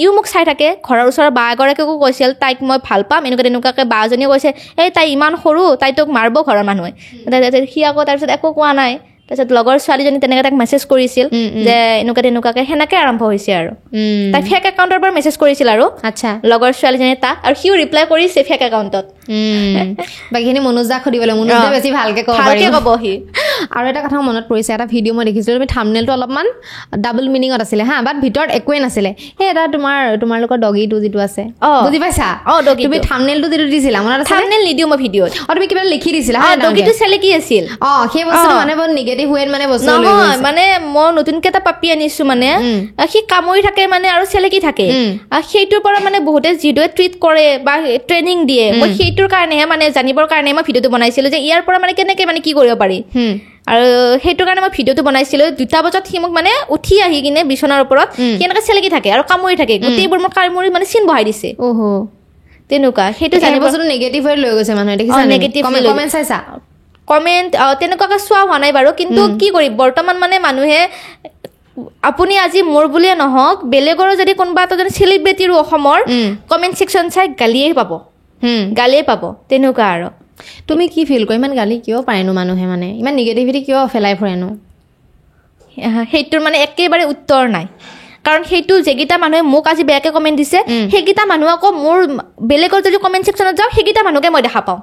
ইও মোক চাই থাকে ঘৰৰ ওচৰৰ বা এগৰাকীকো কৈছিল তাইক মই ভাল পাম তেনেকুৱাকৈ বা এজনীয়ে কৈছে এই তাই ইমান সৰু তাই তোক মাৰিব ঘৰৰ মানুহে সি আকৌ তাৰপিছত একো কোৱা নাই তাৰপিছত লগৰ ছোৱালীজনী তেনেকৈ তাইক মেছেজ কৰিছিল যে তেনেকুৱাকৈ সেনেকৈ আৰম্ভ হৈছে আৰু তাই ফেক একাউণ্টৰ পৰা মেছেজ কৰিছিল আৰু আচ্ছা লগৰ ছোৱালীজনীয়ে তাক আৰু সিও ৰিপ্লাই কৰিছে ফেক একাউণ্টত বাকীখিনি মনোজ দাক সুধিবলৈ মনোজ দাই বেছি ভালকৈ ক'ব সি আৰু এটা কথা মনত পৰিছে এটা ভিডিঅ' মই দেখিছিলোঁ তুমি থাম্বনেইলটো অলপমান ডাবল মিনিঙত আছিলে হা বাট ভিতৰত একোৱে নাছিলে সেই এটা তোমালোকৰ ডগীটো যিটো আছে বুজি পাইছা তুমি থাম্বনেইলটো যিটো দিছিলা মনত আছে থাম্বনেইল নিদিওঁ মই ভিডিঅ'ত তুমি কিবা লিখি দিছিলা ডগীটো চেলেকি আছিল সেই বস্তুটো মানে বহুত নিগেটিভ ৱেত মানে বস্তু নহয় মানে মই নতুনকৈ এটা পাপি আনিছোঁ মানে সি কামুৰি থাকে মানে আৰু চেলেকি থাকে সেইটোৰ পৰা মানে বহুতে যিদৰে ট্ৰিট কৰে বা ট্ৰেইনিং দিয়ে মই সেইটোৰ কাৰণেহে মানে জানিবৰ কাৰণে মই ভিডিঅ'টো বনাইছিলোঁ যে ইয়াৰ পৰা মানে কেনেকৈ মানে কি কৰিব পাৰি আৰু সেইটো কাৰণে মই ভিডিঅ'টো বনাইছিলোঁ 2টা বজাত সি মোক মানে উঠি আহি কিনে বিচনাৰ ওপৰত সি এনেকৈ চেলেকি থাকে আৰু কামুৰি থাকে গোটেইবোৰ মোৰ কামুৰি মানে চিন বহাই দিছে তেনেকুৱা সেইটো জানিব বস্তুটো নিগেটিভ হৈ লৈ গৈছে মানুহে দেখিছা নিগেটিভ কমেণ্ট চাইছা কমেণ্ট তেনেকুৱাকৈ চোৱা হোৱা নাই বাৰু কিন্তু কি কৰিম বৰ্তমান মানে মানুহে আপুনি আজি মোৰ বুলিয়ে নহওক বেলেগৰো যদি কোনোবা এটা যদি চেলিব্ৰিটিৰো অসমৰ কমেণ্ট ছেকশ্যন চাই গালিয়ে পাব তেনেকুৱা আৰু তুমি কি ফিল কৰা ইমান গালি কিয় পাৰেনো মানুহে মানে ইমান নিগেটিভিটি কিয় ফেলাই ফুৰেনো সেইটোৰ মানে একেবাৰে উত্তৰ নাই কাৰণ সেইটো যেগিটা মানুহে মোক আজি বেয়াকে কমেণ্ট দিছে সেইকেইটা মানুহ আকৌ মোৰ বেলেগৰ যদি কমেণ্ট ছেকশ্যনত যাওঁ সেইকেইটা মানুহকে মই দেখা পাওঁ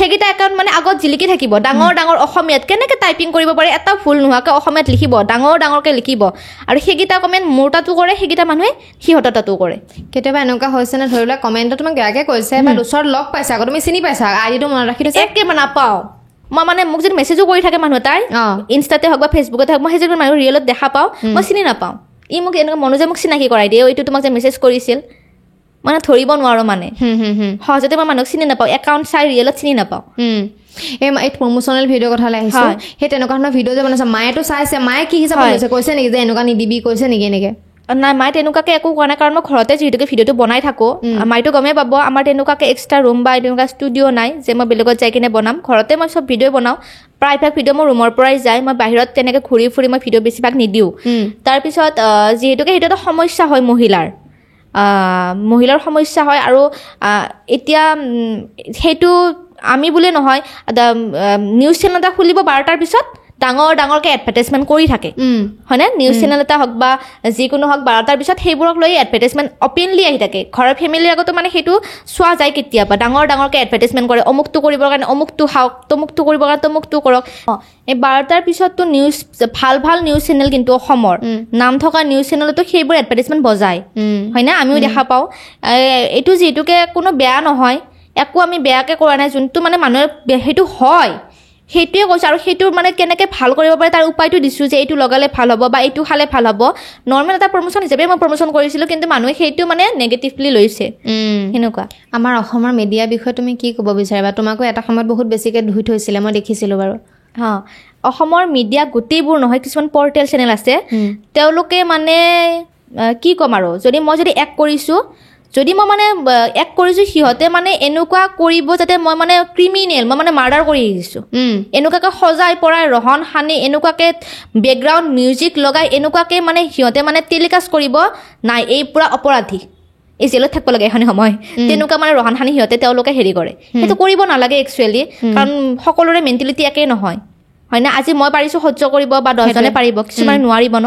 সেইকেইটা একাউণ্ট মানে আগত জিলিকি থাকিব ডাঙৰ ডাঙৰ অসমীয়াত কেনেকৈ টাইপিং কৰিব পাৰে এটা ভুল নোহোৱাকৈ অসমীয়াত লিখিব ডাঙৰ ডাঙৰকৈ লিখিব আৰু সেইকেইটা কমেণ্ট মোৰ তাতো কৰে সেইকেইটা মানুহে সিহঁতৰ তাতো কৰে কেতিয়াবা এনেকুৱা হৈছে নে ধৰি লোৱা কমেণ্টত তোমাক বেয়াকৈ কৈছে বা ওচৰত লগ পাইছা আকৌ তুমি চিনি পাইছা আইডিটো মনত ৰাখি থৈছা একেবাৰে নাপাওঁ মই মানে মোক যদি মেছেজো কৰি থাকে মানুহ এটাই ইনষ্টাতে হওক বা ফেচবুকতে হওক মই সেইযোৰ মানুহ ৰিয়েলত দেখা পাওঁ মই চিনি নাপাওঁ ই মোক এনেকুৱা মনোজে মোক চিনাকি কৰাই দিয়ে এইটো তোমাক যে মেছেজ কৰিছিল মানে ধৰিব নোৱাৰোঁ মানে সহজতে মই মানুহক চিনি নাপাওঁ একাউণ্ট চাই ৰিয়েলত চিনি নাপাওঁ এই প্ৰমোচনেল ভিডিঅ' কথালৈ আহিছোঁ সেই তেনেকুৱা ধৰণৰ ভিডিঅ' যে বনাইছে মায়েতো চাইছে মায়ে কি হিচাপত লৈছে কৈছে নেকি যে এনেকুৱা নিদিবি কৈছে নেকি এনেকৈ নাই মায়ে তেনেকুৱাকৈ একো কোৱা নাই কাৰণ মই ঘৰতে যিহেতুকে ভিডিঅ'টো বনাই থাকোঁ মায়েতো গমেই পাব আমাৰ তেনেকুৱাকৈ এক্সট্ৰা ৰুম বা তেনেকুৱা ষ্টুডিঅ' নাই যে মই বেলেগত যাই কিনে বনাম ঘৰতে মই চব ভিডিঅ' বনাওঁ প্ৰায়ভাগ ভিডিঅ' মোৰ ৰুমৰ পৰাই যায় মই বাহিৰত তেনেকৈ ঘূৰি ফুৰি মই ভিডিঅ' বেছিভাগ নিদিওঁ তাৰপিছত যিহেতুকে সেইটো এটা সমস্যা হয় মহিলাৰ সমস্যা হয় আৰু এতিয়া সেইটো আমি বুলিয়ে নহয় নিউজ চেনেল এটা খুলিব 12টাৰ পিছত ডাঙৰ ডাঙৰকৈ এডভাৰটাইজমেণ্ট কৰি থাকে হয়নে নিউজ চেনেল এটা হওক বা যিকোনো হওক 12টাৰ পিছত সেইবোৰক লৈ এডভাৰটাইজমেণ্ট অপেনলি আহি থাকে ঘৰৰ ফেমিলিৰ আগতো মানে সেইটো চোৱা যায় কেতিয়াবা ডাঙৰ ডাঙৰকৈ এডভাৰটাইজমেণ্ট কৰে অমুকটো কৰিবৰ কাৰণে অমুকটো খাওক তমুকটো কৰিবৰ কাৰণে তমুকটো কৰক এই 12টাৰ পিছততো নিউজ ভাল ভাল নিউজ চেনেল কিন্তু অসমৰ নাম থকা নিউজ চেনেলতো সেইবোৰ এডভাৰটাইজমেণ্ট বজায় হয়নে আমিও দেখা পাওঁ এইটো যিহেতুকে কোনো বেয়া নহয় একো আমি বেয়াকৈ কৰা নাই যোনটো মানে মানুহৰ সেইটো হয় সেইটোৱে কৈছোঁ আৰু সেইটো মানে কেনেকৈ ভাল কৰিব পাৰে তাৰ উপায়টো দিছোঁ যে এইটো লগালে ভাল হ'ব বা এইটো খালে ভাল হ'ব নৰ্মেল এটা প্ৰমোশ্যন হিচাপে মই প্ৰমোশ্যন কৰিছিলোঁ কিন্তু মানুহে সেইটো মানে নেগেটিভলি লৈছে সেনেকুৱা আমাৰ অসমৰ মিডিয়াৰ বিষয়ে তুমি কি ক'ব বিচাৰিবা তোমাকো এটা সময়ত বহুত বেছিকৈ ধুই থৈছিলে মই দেখিছিলোঁ বাৰু অসমৰ মিডিয়া গোটেইবোৰ নহয় কিছুমান পৰ্টেল চেনেল আছে তেওঁলোকে মানে কি ক'ম আৰু মই যদি এক কৰিছোঁ যদি মই মানে এক কৰিছোঁ সিহঁতে মানে এনেকুৱা কৰিব যাতে মই মানে ক্ৰিমিনেল মই মানে মাৰ্ডাৰ কৰি আহিছোঁ এনেকুৱাকৈ সজাই পৰাই ৰহন সানি এনেকুৱাকৈ বেকগ্ৰাউণ্ড মিউজিক লগাই এনেকুৱাকৈ মানে সিহঁতে মানে টেলিকাষ্ট কৰিব নাই এই পূৰা অপৰাধী এই জেলত থাকিব লাগে এখন সময় তেনেকুৱা মানে ৰহন সানি সিহঁতে তেওঁলোকে হেৰি কৰে সেইটো কৰিব নালাগে একচুৱেলি কাৰণ সকলোৰে মেণ্টেলিটি একেই নহয় হয় না আজি মই পাৰিছোঁ সহ্য কৰিব বা 10জনে পাৰিব কিছুমানে নোৱাৰিব ন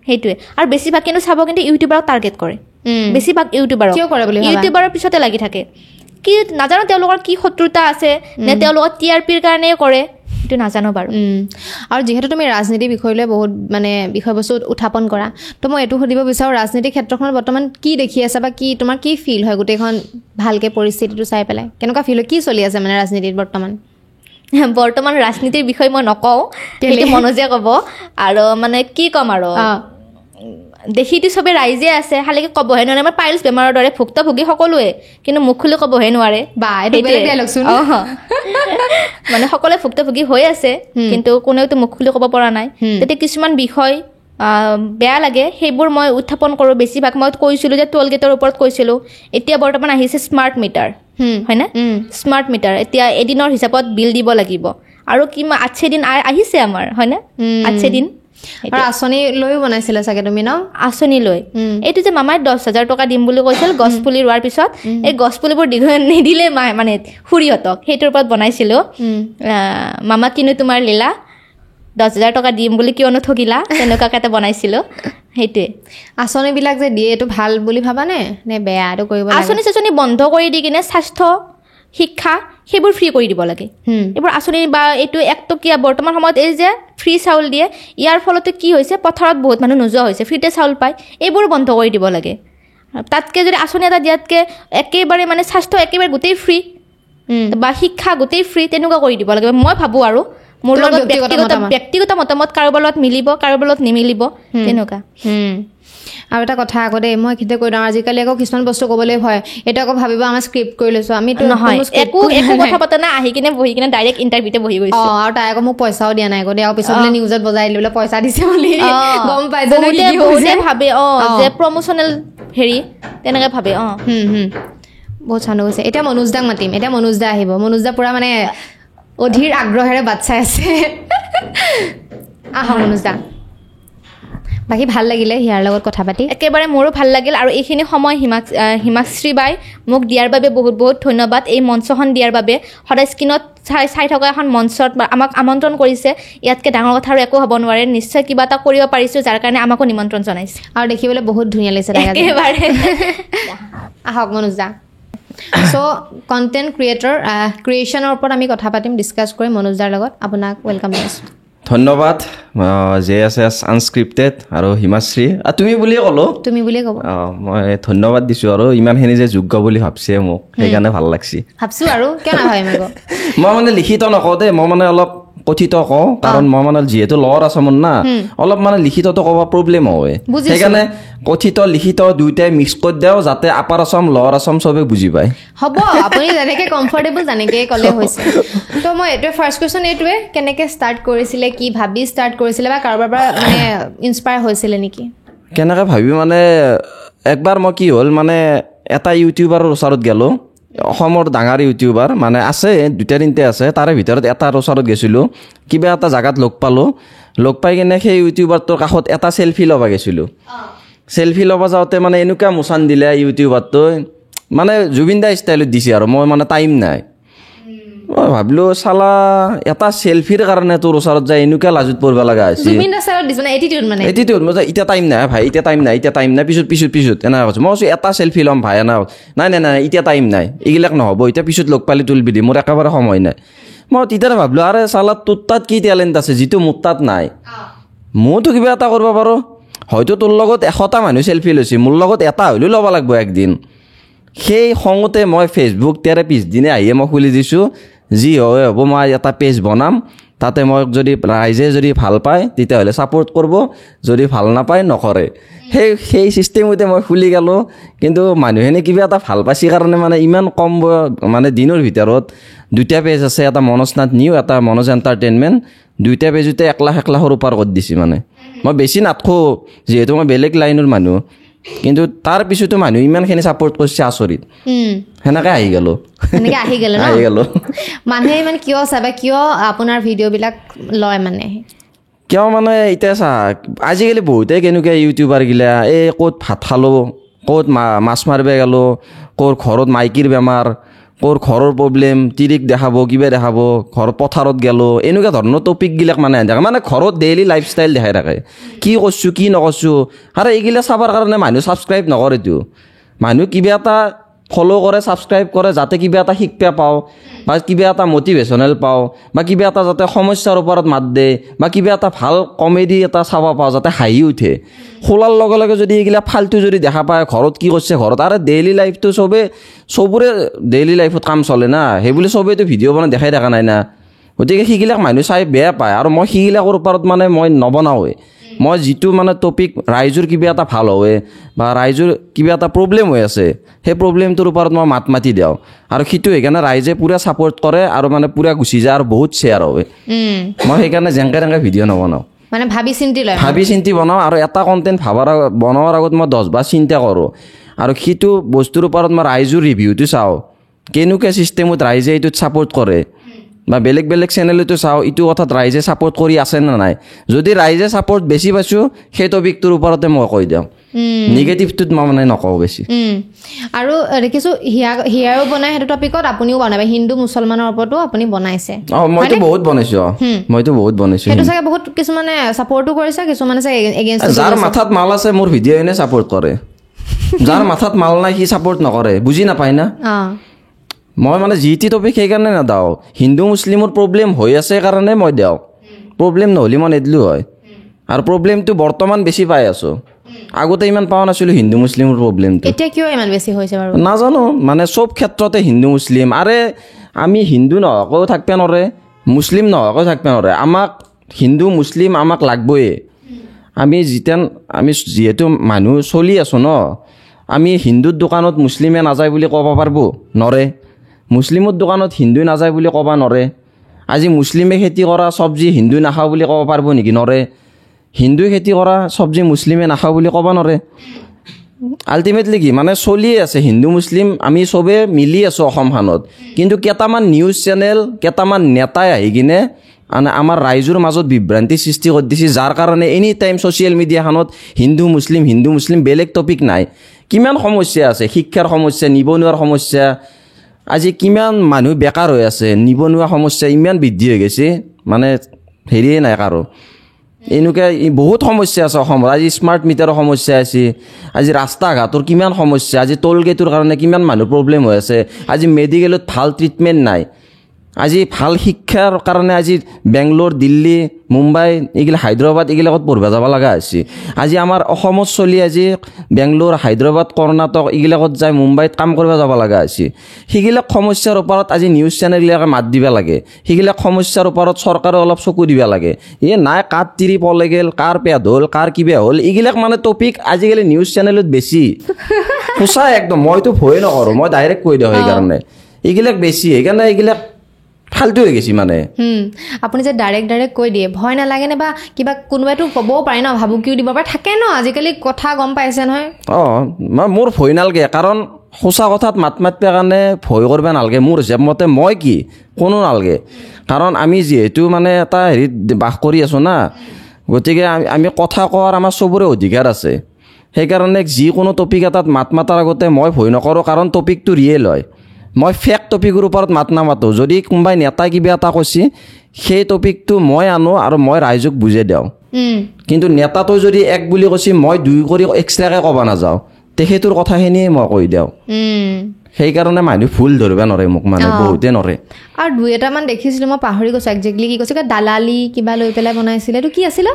সেইটোৱে আৰু বেছিভাগ কিন্তু চাব কিন্তু ইউটিউবাৰক টাৰ্গেট কৰে বেছিভাগ ইউটিউবাৰৰ পিছতে লাগি থাকে কি নাজানো তেওঁলোকৰ কি শত্ৰুতা আছে নে তেওঁলোকৰ TRPৰ কাৰণে কৰে সেইটো নাজানো বাৰু আৰু যিহেতু তুমি ৰাজনীতিৰ বিষয়লৈ বহুত মানে বিষয়বস্তু উত্থাপন কৰা তো মই এইটো সুধিব বিচাৰোঁ ৰাজনীতিৰ ক্ষেত্ৰখনত বৰ্তমান কি দেখি আছে বা কি তোমাৰ কি ফিল হয় গোটেইখন ভালকৈ পৰিস্থিতিটো চাই পেলাই কেনেকুৱা ফিল হয় কি চলি আছে মানে ৰাজনীতিত বৰ্তমান ৰাজনীতিৰ বিষয়ে মই নকওঁ সেইটো মনোজে ক'ব আৰু মানে কি ক'ম আৰু দেখিতো চবে ৰাইজে আছে খালিকে ক'বহে নোৱাৰে আমাৰ পাইলছ বেমাৰৰ দৰে ভুক্তভোগী সকলোৱে কিন্তু মুখ খুলি ক'বহে নোৱাৰে মানে সকলোৱে ভুক্তভোগী হৈ আছে কিন্তু কোনেওতো মুখ খুলি ক'ব পৰা নাই তেতিয়া কিছুমান বিষয় বেয়া লাগে সেইবোৰ মই উত্থাপন কৰোঁ বেছিভাগ মই কৈছিলোঁ যে টোল গেটৰ ওপৰত কৈছিলোঁ এতিয়া বৰ্তমান আহিছে স্মাৰ্ট মিটাৰ হয়নে স্মাৰ্ট মিটাৰ এতিয়া এদিনৰ হিচাপত বিল দিব লাগিব আৰু কিমান 8 দিন আহিছে আমাৰ হয়নে 8 দিন আৰু আঁচনি লৈও বনাইছিলে চাগে তুমি ন আঁচনি লৈ এইটো যে মামাই 10,000 টকা দিম বুলি কৈছিল গছ পুলি ৰোৱাৰ পিছত এই গছ পুলিবোৰ নিদিলে মানে খুৰীহঁতক সেইটোৰ ওপৰত বনাইছিলোঁ মামা কিনো তোমাৰ লীলা 10,000 টকা দিম বুলি কিয়নো ঠগিলা তেনেকুৱাকৈ এটা বনাইছিলোঁ সেইটোৱে আঁচনিবিলাক যে দিয়ে এইটো ভাল বুলি ভাবানে নে বেয়া এইটো কৰিব আঁচনি বন্ধ কৰি দি কিনে স্বাস্থ্য শিক্ষা সেইবোৰ ফ্ৰী কৰি দিব লাগে এইবোৰ আঁচনি বা এইটো 1 টকীয়া বৰ্তমান সময়ত এই যে ফ্ৰী চাউল দিয়ে ইয়াৰ ফলতে কি হৈছে পথাৰত বহুত মানুহ নোযোৱা হৈছে ফ্ৰীতে চাউল পায় এইবোৰ বন্ধ কৰি দিব লাগে তাতকৈ যদি আঁচনি এটা দিয়াতকৈ একেবাৰে মানে স্বাস্থ্য একেবাৰে গোটেই ফ্ৰী বা শিক্ষা গোটেই ফ্ৰী তেনেকুৱা কৰি দিব লাগে মই ভাবোঁ আৰু মোৰ লগত ব্যক্তিগত মতামত কাৰোবাৰ লগত মিলিব কাৰোবাৰ লগত নিমিলিব তেনেকুৱা আৰু এটা কথা আকৌ দেই মই এইখিনিতে কৈ দিওঁ আজিকালি আকৌ কিছুমান বস্তু ক'বলৈ ভয় এইটো আকৌ ভাবিব আমাৰ স্ক্ৰিপ্ট কৰি লৈছোঁ আমিতো নহয় একো কথা পতা নাই আহি কিনে বহি কিনে ডাইৰেক্ট ইণ্টাৰভিউতে বহি গৈছোঁ আৰু তাই আকৌ মোক পইচাও দিয়া নাই আকৌ দেই আৰু পিছত বোলে নিউজত বজাই দিলে বোলে পইচা দিছে বুলি গম পাই বহুতে ভাবে যে প্ৰমোচনেল হেৰি তেনেকৈ ভাবে বহুত চানু গৈছে এতিয়া মনোজ দাক মাতিম এতিয়া মনোজ দা আহিব মনোজ দা পূৰা মানে অধীৰ আগ্ৰহেৰে বাট চাই আছে আহা মনোজ দা বাকী ভাল লাগিলে হিয়াৰ লগত কথা পাতি একেবাৰে মোৰো ভাল লাগিল আৰু এইখিনি সময় হিমাশ্ৰী বাই মোক দিয়াৰ বাবে বহুত বহুত ধন্যবাদ এই মঞ্চখন দিয়াৰ বাবে সদায় স্ক্ৰীণত চাই থকা এখন মঞ্চত আমাক আমন্ত্ৰণ কৰিছে ইয়াতকৈ ডাঙৰ কথা আৰু একো হ'ব নোৱাৰে নিশ্চয় কিবা এটা কৰিব পাৰিছোঁ যাৰ কাৰণে আমাকো নিমন্ত্ৰণ জনাইছে আৰু দেখিবলৈ বহুত ধুনীয়া লাগিছে তাইক আজি। একেবাৰে আহক মনোজ দা চ' কণ্টেণ্ট ক্ৰিয়েশ্যনৰ ওপৰত আমি কথা পাতিম ডিছকাছ কৰিম মনোজ দাৰ লগত আপোনাক ৱেলকাম জনাইছোঁ ধন্যবাদ JSS আনস্ক্ৰিপ্টেড আৰু হিমাশ্ৰী তুমি বুলিয়ে ক'লো তুমি বুলিয়ে ক'ব মই ধন্যবাদ দিছোঁ আৰু ইমানখিনি যে যোগ্য বুলি ভাবছে মোক সেইকাৰণে ভাল লাগছি ভাবছোঁ আৰু কিয় নাভাবিম আকৌ মই মানে লিখিত নকওঁ দেই মই মানে অলপ কথিত কওঁ কাৰণ মই মানে যিহেতু লৱাৰ আছামত না অলপ মানে লিখিতটো ক'ব প্ৰব্লেম হয় বুজিছোঁ। সেইকাৰণে কথিত লিখিত দুয়োটাই মিক্স কৰি দিওঁ যাতে আপাৰ আছাম লৱাৰ আছাম চবে বুজি পায় হ'ব আপুনি যেনেকৈ কমফৰ্টেবল তেনেকৈ ক'লে হৈছে তো মই এইটোৱে ফাৰ্ষ্ট কুৱেশ্যন এইটোৱে কেনেকৈ ষ্টাৰ্ট কৰিছিলে কি ভাবি ষ্টাৰ্ট কৰিছিলে বা কাৰোবাৰ পৰা মানে ইনস্পায়াৰ হৈছিলে নেকি কেনেকৈ ভাবি মানে একবাৰ মই কি হ'ল মানে এটা ইউটিউবাৰৰ ওচৰত গ'লোঁ অসমৰ ডাঙৰ ইউটিউবাৰ মানে আছে দুটা তিনিটা আছে তাৰে ভিতৰত এটাৰ ওচৰত গৈছিলোঁ কিবা এটা জেগাত লগ পালোঁ লগ পাই কিনে সেই ইউটিউবাৰটোৰ কাষত এটা চেল্ফি ল'ব গৈছিলোঁ চেল্ফি ল'ব যাওঁতে মানে এনেকুৱা মোচান দিলে ইউটিউবাৰটোৱে মানে জুবিন দা ষ্টাইলত দিছে আৰু মই মানে টাইম নাই মই ভাবিলোঁ চালা এটা চেল্ফিৰ কাৰণে তোৰ ওচৰত যায় এনেকুৱা লাজত পৰিব লগা হৈছে জুবিন দাৰ ষ্টাইলত দিছে মানে এটিটিউড মানে এটিটিউড মই এতিয়া টাইম নাই ভাই এতিয়া টাইম নাই পিছত এনেকৈ কৈছোঁ মই কৈছোঁ এটা চেল্ফি ল'ম ভাই নাই এতিয়া টাইম নাই এইবিলাক নহ'ব এতিয়া পিছত লগ পালে তুলবি দি মোৰ একেবাৰে সময় নাই মই তেতিয়াই ভাবিলোঁ আৰে চালা তোৰ তাত কি টেলেণ্ট আছে যিটো মোৰ তাত নাই মইতো কিবা এটা কৰিব পাৰোঁ হয়তো তোৰ লগত 100টা মানুহ চেল্ফি লৈছে মোৰ লগত এটা হ'লেও ল'ব লাগিব একদিন সেই খঙতে মই ফেচবুক তাৰে পিছদিনে আহিয়ে মই খুলি দিছোঁ যি হয় হ'ব মই এটা পেজ বনাম তাতে মই যদি ৰাইজে যদি ভাল পায় তেতিয়াহ'লে ছাপোৰ্ট কৰিব যদি ভাল নাপায় নকৰে সেই ছিষ্টেমতে মই খুলি গ'লোঁ কিন্তু মানুহখিনি কিবা এটা ভাল পাইছে কাৰণে মানে ইমান কম মানে দিনৰ ভিতৰত দুটা পেজ আছে এটা মনোজ নাথ নিউ এটা মনোজ এণ্টাৰটেইনমেণ্ট দুইটা পেজতে 1 লাখৰ ওপৰ কৰি দিছে মানে মই বেছি নাথাকোঁ যিহেতু মই বেলেগ লাইনৰ মানুহ কিন্তু তাৰ পিছতো মানুহ ইমানখিনি ছাপোৰ্ট কৰিছে আচৰিত সেনেকৈ আহি গ'লোঁ এনেকৈ আহি গ'লে আহি গ'লোঁ মানুহে ইমান কিয় চাবে কিয় আপোনাৰ ভিডিঅ'বিলাক লয় মানে কিয় মানে এতিয়া চা আজিকালি বহুতে কেনেকুৱা ইউটিউবাৰগিলা এই ক'ত ভাত খালোঁ ক'ত মাছ মাৰিব গ'লোঁ ক'ৰ ঘৰত মাইকীৰ বেমাৰ ক'ৰ ঘৰৰ প্ৰব্লেম তিৰিক দেখাব কিবা দেখাব ঘৰ পথাৰত গ'লোঁ এনেকুৱা ধৰণৰ টপিকবিলাক মানে থাকে মানে ঘৰত ডেইলি লাইফষ্টাইল দেখাই থাকে কি কৰিছোঁ কি নকৰিছোঁ আৰু এইগিলা চাবৰ কাৰণে মানুহ ছাবস্ক্ৰাইব নকৰেতো মানুহ কিবা এটা ফ'ল' কৰে ছাবস্ক্ৰাইব কৰে যাতে কিবা এটা শিকিব পাওঁ বা কিবা এটা মটিভেশ্যনেল পাওঁ বা কিবা এটা যাতে সমস্যাৰ ওপৰত মাত দিয়ে বা কিবা এটা ভাল কমেডি এটা চাব পাওঁ যাতে হাঁহি উঠে খোলাৰ লগে লগে যদি এইগিলা ফাল্টু যদি দেখা পায় ঘৰত কি কৰিছে ঘৰত আৰু ডেইলি লাইফটো চবৰে ডেইলি লাইফত কাম চলে না সেইবুলি চবেইতো ভিডিঅ' বনাই দেখাই থকা নাই না গতিকে সেইগিলাক মানুহ চাই বেয়া পায় আৰু মই সেইগিলাকৰ ওপৰত মানে মই নবনাওঁৱে মই যিটো মানে টপিক ৰাইজৰ কিবা এটা ভাল হয় বা ৰাইজৰ কিবা এটা প্ৰব্লেম হৈ আছে সেই প্ৰব্লেমটোৰ ওপৰত মই মাত মাতি দিওঁ আৰু সেইটো সেইকাৰণে ৰাইজে পূৰা ছাপোৰ্ট কৰে আৰু মানে পূৰা গুচি যায় আৰু বহুত শ্বেয়াৰ হয় মই সেইকাৰণে যেনেকৈ তেনেকৈ ভিডিঅ' নবনাওঁ মানে ভাবি চিন্তি বনাওঁ আৰু এটা কণ্টেণ্ট বনোৱাৰ আগত মই 10 বাৰ চিন্তা কৰোঁ আৰু সেইটো বস্তুৰ ওপৰত মই ৰাইজৰ ৰিভিউটো চাওঁ কেনেকুৱা ছিষ্টেমত ৰাইজে এইটোত ছাপোৰ্ট কৰে বা বেলেগ চেনেলতো চাওঁ এইটো কথাত ৰাইজে ছাপোৰ্ট কৰি আছে নে নাই যদি ৰাইজে ছাপোৰ্ট বেছি পাইছোঁ সেই টপিকটোৰ ওপৰতে মই কৈ দিওঁ নিগেটিভটোত মই মানে নকওঁ বেছি আৰু দেখিছোঁ হিয়াৰো বনাই সেইটো টপিকত আপুনিও বনাব হিন্দু মুছলমানৰ ওপৰতো আপুনি বনাইছে মইতো বহুত বনাইছোঁ সেইটো চাগে বহুত কিছুমানে ছাপোৰ্টো কৰিছে কিছুমানে চাগে এগেইনষ্ট যাৰ মাথাত মাল আছে মোৰ ভিডিঅ' এনে ছাপোৰ্ট কৰে যাৰ মাথাত মাল নাই সি ছাপোৰ্ট নকৰে বুজি নাপায় না মই মানে যি টি টপিক সেইকাৰণে নেদাওঁ হিন্দু মুছলিমৰ প্ৰব্লেম হৈ আছে কাৰণে মই দিওঁ প্ৰব্লেম নহ'লে মই নেদিলোঁ হয় আৰু প্ৰব্লেমটো বৰ্তমান বেছি পাই আছোঁ আগতে ইমান পোৱা নাছিলোঁ হিন্দু মুছলিমৰ প্ৰব্লেমটো এতিয়া কিয় ইমান বেছি হৈছে বাৰু নাজানো মানে চব ক্ষেত্ৰতে হিন্দু মুছলিম আৰে আমি হিন্দু নোহোৱাকৈও থাকিব নোৱাৰে মুছলিম নোহোৱাকৈও থাকিব নোৱাৰে আমাক হিন্দু মুছলিম আমাক লাগবই আমি যিহেতু মানুহ চলি আছোঁ ন আমি হিন্দুৰ দোকানত মুছলিমে নাযায় বুলি ক'ব পাৰিব নৰে মুছলিমৰ দোকানত হিন্দু নাযায় বুলি ক'ব নৰে আজি মুছলিমে খেতি কৰা চব্জি হিন্দু নাখাওঁ বুলি ক'ব পাৰিব নেকি নৰে হিন্দুৱে খেতি কৰা চব্জি মুছলিমে নাখাওঁ বুলি ক'ব নৰে আল্টিমেটলি কি মানে চলিয়ে আছে হিন্দু মুছলিম আমি চবে মিলি আছোঁ অসমখনত কিন্তু কেইটামান নিউজ চেনেল কেইটামান নেতাই আহি কিনে আমাৰ ৰাইজৰ মাজত বিভ্ৰান্তি সৃষ্টি কৰি দিছে, যাৰ কাৰণে এনি টাইম ছ'চিয়েল মিডিয়াখনত হিন্দু মুছলিম বেলেগ টপিক নাই। কিমান সমস্যা আছে, শিক্ষাৰ সমস্যা, নিবনুৱাৰ সমস্যা, আজি কিমান মানুহ বেকাৰ হৈ আছে, নিবনুৱা সমস্যা ইমান বৃদ্ধি হৈ গৈছে, মানে হেৰিয়ে নাই কাৰো। এনেকুৱা বহুত সমস্যা আছে অসমত। আজি স্মাৰ্ট মিটাৰৰ সমস্যা আছে, আজি ৰাস্তা ঘাটৰ কিমান সমস্যা, আজি টোল গেটৰ কাৰণে কিমান মানুহ প্ৰব্লেম হৈ আছে, আজি মেডিকেলত ভাল ট্ৰিটমেণ্ট নাই, আজি ভাল শিক্ষাৰ কাৰণে আজি বেংগলোৰ, দিল্লী, মুম্বাই, এইগিলা হায়দৰাবাদ এইগিলাকত পঢ়িব যাব লগা হৈছে। আজি আমাৰ অসমত চলি আজি বেংগলোৰ, হায়দৰাবাদ, কৰ্ণাটক এইগিলাকত যাই মুম্বাইত কাম কৰিব যাব লগা হৈছে। সেইগিলাক সমস্যাৰ ওপৰত আজি নিউজ চেনেলবিলাকে মাত দিব লাগে, সেইগিলাক সমস্যাৰ ওপৰত চৰকাৰে অলপ চকু দিব লাগে। নাই কাৰ তিৰি পলে গেল, কাৰ পেট হ'ল, কাৰ কিবা হ'ল, এইগিলাক মানে টপিক আজিকালি নিউজ চেনেলত বেছি। সঁচা একদম, মইতো ভয়ে নকৰোঁ, মই ডাইৰেক্ট কৈ দিওঁ। সেইকাৰণে এইগিলাক বেছি, সেইকাৰণে এইগিলাক ফাল্টু হৈ গৈছে মানে। আপুনি যে ডাইৰেক্ট কৈ দিয়ে, ভয় নালাগেনে? বা কিবা কোনোবাইতো ক'বও পাৰে ন, ভাবুকিও দিব পাৰে, থাকে ন আজিকালি কথা, গম পাইছে নহয়? মোৰ ভয় নালাগে, কাৰণ সঁচা কথাত মাত মাতিবৰ কাৰণে ভয় কৰিব নালাগে। মোৰ হিচাপ মতে মই কি কোনো নালাগে, কাৰণ আমি যিহেতু মানে এটা হেৰিত বাস কৰি আছোঁ না, গতিকে আমি কথা কোৱাৰ আমাৰ চবৰে অধিকাৰ আছে। সেইকাৰণে যিকোনো টপিক এটাত মাত মাতাৰ আগতে মই ভয় নকৰোঁ, কাৰণ টপিকটো ৰিয়েল হয়। মই ফেক টপিকৰ ওপৰত মাত নামাতোঁ। যদি কোনোবাই নেতাই কিবা এটা কৈছে, সেই টপিকটো মই আনো আৰু মই ৰাইজক বুজাই দিওঁ। কিন্তু নেতাটোই যদি এক বুলি কৈছে, মই দুই কৰি এক্সট্ৰাকৈ ক'ব নাযাওঁ, তেখেতৰ কথাখিনিয়ে মই কৈ দিওঁ। সেইকাৰণে মানুহ ভুল ধৰিব নোৱাৰে মোক, মানে বহুতে নোৱাৰে। আৰু দুই এটামান দেখিছিলোঁ, মই পাহৰি গৈছোঁ একজেক্টলি কি কৈছে, দালালি কিবা লৈ পেলাই বনাইছিলে, এইটো কি আছিলে?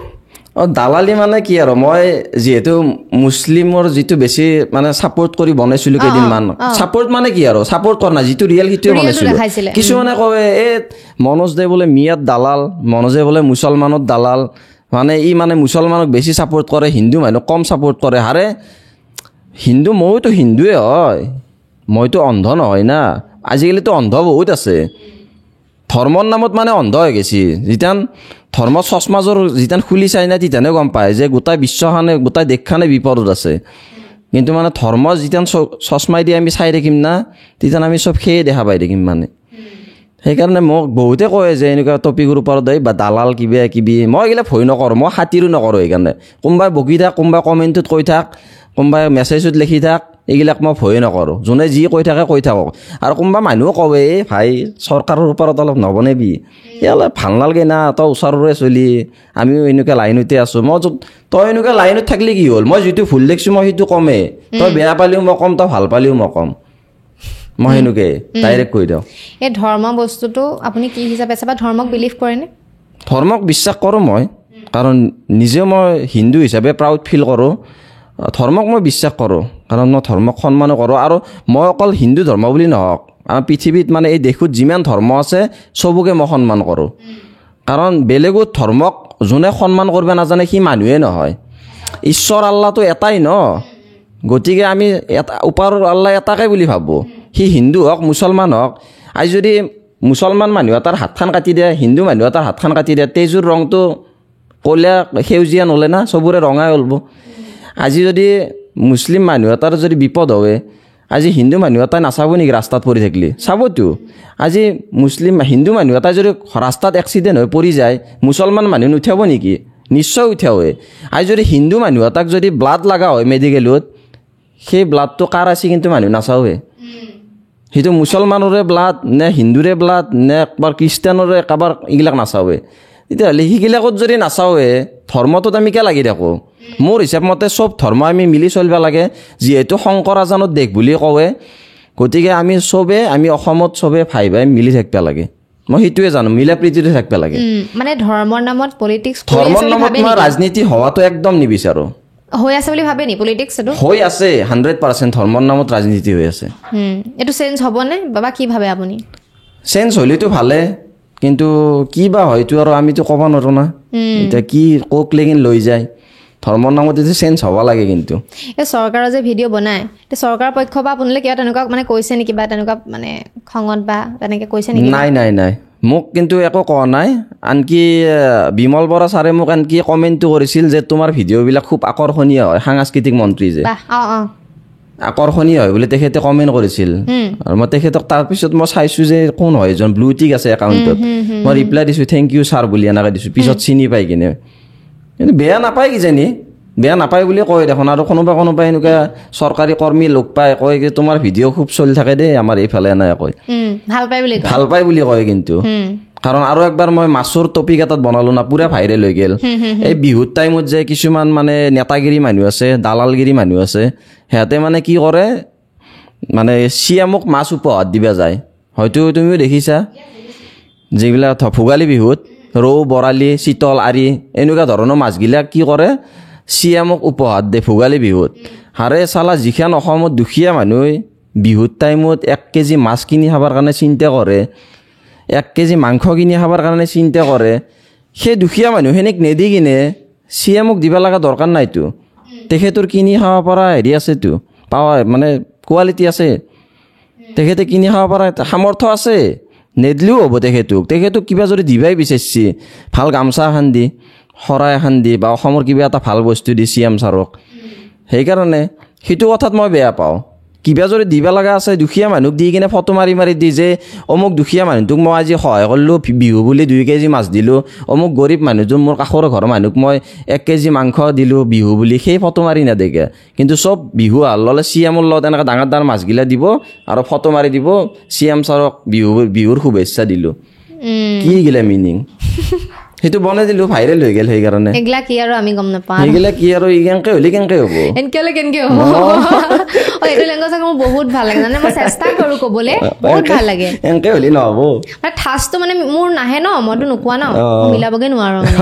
দালালি মানে কি আৰু, মই যিহেতু মুছলিমৰ যিটো বেছি মানে ছাপোৰ্ট কৰি বনাইছিলোঁ কেইদিনমান। ছাপোৰ্ট মানে কি আৰু, ছাপোৰ্ট কৰা নাই, যিটো ৰিয়েল সেইটোৱে বনাইছিলোঁ। কিছুমানে কয় মনোজ দে বোলে মিয়াত দালাল, মনোজে বোলে মুছলমানত দালাল, মানে মানে মুছলমানক বেছি ছাপোৰ্ট কৰে, হিন্দু মানুহক কম ছাপোৰ্ট কৰে। মইতো হিন্দুৱে হয়, মইতো অন্ধ নহয় না। আজিকালিতো অন্ধ বহুত আছে, ধৰ্মৰ নামত মানে অন্ধ হৈ গৈছে। যেতিয়া ধৰ্ম চচমাজৰ যেতিয়া খুলি চাই না, তেতিয়ানে গম পায় যে গোটেই বিশ্বখনে, গোটেই দেশখনে বিপদত আছে। কিন্তু মানে ধৰ্ম যেতিয়া চচমাই দি আমি চাই থাকিম না, তেতিয়া আমি চব সেয়ে দেখা পাই থাকিম মানে। সেইকাৰণে মোক বহুতে কয় যে এনেকুৱা টপিকৰ ওপৰত বা দালাল কিবা কিবি, মই এইগিলা ভয় নকৰোঁ, মই খাতিৰো নকৰোঁ। সেইকাৰণে কোনোবাই বকি থাক, কোনোবাই কমেণ্টত কৈ থাক, কোনোবাই মেছেজত লিখি থাক, এইগিলাক মই ভয়ে নকৰোঁ। যোনে যি কৈ থাকে কৈ থাকক। আৰু কোনোবা মানুহ কয় ভাই চৰকাৰৰ ওপৰত অলপ নবনাবি, অলপ ভাল নালাগে না, তই ওচৰৰে চলি, আমিও এনেকুৱা লাইনতে আছোঁ। তই এনেকুৱা লাইনত থাকিলে কি হ'ল, মই যিটো ভুল দেখিছোঁ মই সেইটো কমেই, তই বেয়া পালেও মই ক'ম, তই ভাল পালেও মই ক'ম, মই সেনেকৈ ডাইৰেক্ট কৈ দিওঁ। এই ধৰ্ম বস্তুটো আপুনি কি হিচাপে আছে, বা ধৰ্মক বিলিভ কৰেনে? ধৰ্মক বিশ্বাস কৰোঁ মই, কাৰণ নিজেও মই হিন্দু হিচাপে প্ৰাউড ফিল কৰোঁ। ধৰ্মক মই বিশ্বাস কৰোঁ, কাৰণ মই ধৰ্মক সন্মানো কৰোঁ। আৰু মই অকল হিন্দু ধৰ্ম বুলি নহওক, আমাৰ পৃথিৱীত মানে এই দেশত যিমান ধৰ্ম আছে চবকে মই সন্মান কৰোঁ। কাৰণ বেলেগত ধৰ্মক যোনে সন্মান কৰিব নাজানে সি মানুহে নহয়। ঈশ্বৰ আল্লাহটো এটাই ন, গতিকে আমি ওপৰৰ আল্লাহ এটাকে বুলি ভাবোঁ। সি হিন্দু হওক, মুছলমান হওক। আজি যদি মুছলমান মানুহ এটাৰ হাতখন কাটি দিয়ে, হিন্দু মানুহ এটাৰ হাতখন কাটি দিয়ে, তেজৰ ৰংটো ক'লা সেউজীয়া নলে না, চবৰে ৰঙাই ওলব। আজি যদি মুছলিম মানুহ এটাৰ যদি বিপদ হয়, আজি হিন্দু মানুহ এটাই নাচাব নেকি ৰাস্তাত পৰি থাকিলে? চাবতো। আজি হিন্দু মানুহ এটাই যদি ৰাস্তাত এক্সিডেণ্ট হৈ পৰি যায়, মুছলমান মানুহ নুঠাব নেকি? নিশ্চয় উঠাব। আজি যদি হিন্দু মানুহ এটাক যদি ব্লাড লগা হয় মেডিকেলত, সেই ব্লাডটো কাৰ আছে কিন্তু মানুহ নাচাৱে। সেইটো মুছলমানৰে ব্লাড নে হিন্দুৰে ব্লাড নে কাৰোবাৰ খ্ৰীষ্টানৰে, কাৰোবাৰ এইগিলাক নাচাৱে। তেতিয়াহ'লে সেইগিলাকত যদি নাচাৱে, ধৰ্মটোত আমি কিয় লাগি থাকোঁ? মোৰ হিচাপ মতে চব ধৰ্ম আমি মিলি চলিব লাগে, যিহেতু শংকৰ আজানৰ দেশ বুলি কয়। গতিকে আমি অসমত চবে ভাই ভাই মিলি থাকিব লাগে। মই সেইটোৱে জানো, মিলা প্ৰীতিৰে থাকিব লাগে। মানে ধৰ্মৰ নামত পলিটিক্স, ধৰ্মৰ নামত মই ৰাজনীতি হোৱাটো একদম নিবিচাৰোঁ। হৈ আছে বুলি ভাবে নি পলিটিক্স? এইটো হৈ আছে 100%। ধৰ্মৰ নামত ৰাজনীতি হৈ আছে। এইটো চেঞ্জ হ'বনে বাবা, কি ভাবে আপুনি? চেঞ্জ হ'লেতো ভালে, কিন্তু কি বা হয়তো আৰু আমিতো ক'ব নোৱাৰোঁ না। এতিয়া কি কক লেগিন লৈ যায়, ধৰ্মৰ নামত এইটো চেঞ্জ হ'ব লাগে। কিন্তু এই চৰকাৰৰ যে ভিডিঅ' বনায়, চৰকাৰৰ পক্ষ বা আপোনালোকে কিবা তেনেকুৱা মানে কৈছে নেকি, বা তেনেকুৱা মানে খঙত বা তেনেকৈ কৈছে নেকি? নাই, মোক কিন্তু একো কোৱা নাই। আনকি বিমল বৰা ছাৰে মোক আনকি কমেণ্টটো কৰিছিল যে তোমাৰ ভিডিঅ'বিলাক খুব আকৰ্ষণীয় হয়, সাংস্কৃতিক মন্ত্ৰী যে। আকৰ্ষণীয় হয় বুলি তেখেতে কমেণ্ট কৰিছিল আৰু মই তেখেতক তাৰপিছত মই চাইছোঁ যে কোন হয় এজন ব্লু টিক আছে একাউণ্টত মই ৰিপ্লাই দিছোঁ থেংক ইউ ছাৰ বুলি এনেকৈ দিছোঁ পিছত চিনি পাই কিনে কিন্তু বেয়া নাপায় কিজানি বেয়া নাপায় বুলি কয় দেখোন আৰু কোনোবা এনেকুৱা চৰকাৰী কৰ্মী লোক পায় কয় কি তোমাৰ ভিডিঅ' খুব চলি থাকে দেই আমাৰ এইফালে এনেকৈ কয় ভাল পায় বুলি কয় কিন্তু কাৰণ আৰু একবাৰ মই মাছৰ টপিক এটাত বনালোঁ না পুৰা ভাইৰেল হৈ গ'ল এই বিহুৰ টাইমত যে কিছুমান মানে নেতাগিৰি মানুহ আছে দালালগিৰি মানুহ আছে সিহঁতে মানে কি কৰে মানে চিএমক মাছ উপহাৰ দিবা যায় হয়তো তুমিও দেখিছা যিবিলাক ভোগালী বিহুত ৰৌ বৰালি চিতল আৰি এনেকুৱা ধৰণৰ মাছবিলাক কি কৰে চিএমক উপহাৰ দিয়ে ভোগালী বিহুত হাৰে চালা যিখন অসমত দুখীয়া মানুহে বিহুৰ টাইমত 1 কেজি মাছ কিনি খাবৰ কাৰণে চিন্তা কৰে 1 কেজি মাংস কিনি খাবৰ কাৰণে চিন্তা কৰে সেই দুখীয়া মানুহখিনিক নেদি কিনে চিএমক দিব লগা দৰকাৰ নাইতো তেখেতৰ কিনি খাব পৰা হেৰি আছেতো পাৱাৰ মানে কোৱালিটি আছে তেখেতে কিনি খাব পৰা সামৰ্থ্য আছে নেদলিও হ'ব তেখেতক কিবা যদি দিবাই বিচাৰিছে ভাল গামচা এখন দি শৰাই এখন দি বা অসমৰ কিবা এটা ভাল বস্তু দি চিএম ছাৰক সেইকাৰণে সেইটো কথাত মই বেয়া পাওঁ কিবা যদি দিব লগা আছে দুখীয়া মানুহক দি কিনে ফটো মাৰি দি যে অমুক দুখীয়া মানুহটোক মই আজি সহায় কৰিলোঁ বিহু বুলি 2 কেজি মাছ দিলোঁ অমুক গৰীব মানুহজন মোৰ কাষৰ ঘৰৰ মানুহক মই 1 কেজি মাংস দিলোঁ বিহু বুলি সেই ফটো মাৰি নেদেকে কিন্তু চব বিহু ল'লে চিএমৰ লগত এনেকৈ ডাঙৰ মাছগিলা দিব আৰু ফটো মাৰি দিব চিএম ছাৰক বিহুৰ শুভেচ্ছা দিলোঁ কি গিলা মিনিং সেইটো বনাই দিলোঁ ভাইৰেল হৈ গ'ল সেইকাৰণে এগলা কি আৰু আমি গম নাপাওঁ সেইগিলা কি আৰু কেনেকৈ হ'লে কেনেকৈ হ'ব কেনেকৈ হ'ব এইটো লেংগুৱেজ মোৰ বহুত ভাল লাগে জানে মই চেষ্টা কৰোঁ ক'বলৈ বহুত ভাল লাগে এনেকৈ হ'লে নহ'ব মানে ঠাচটো মানে মোৰ নাহে ন মইতো নোকোৱা ন মিলাবগৈ নোৱাৰোঁ মানে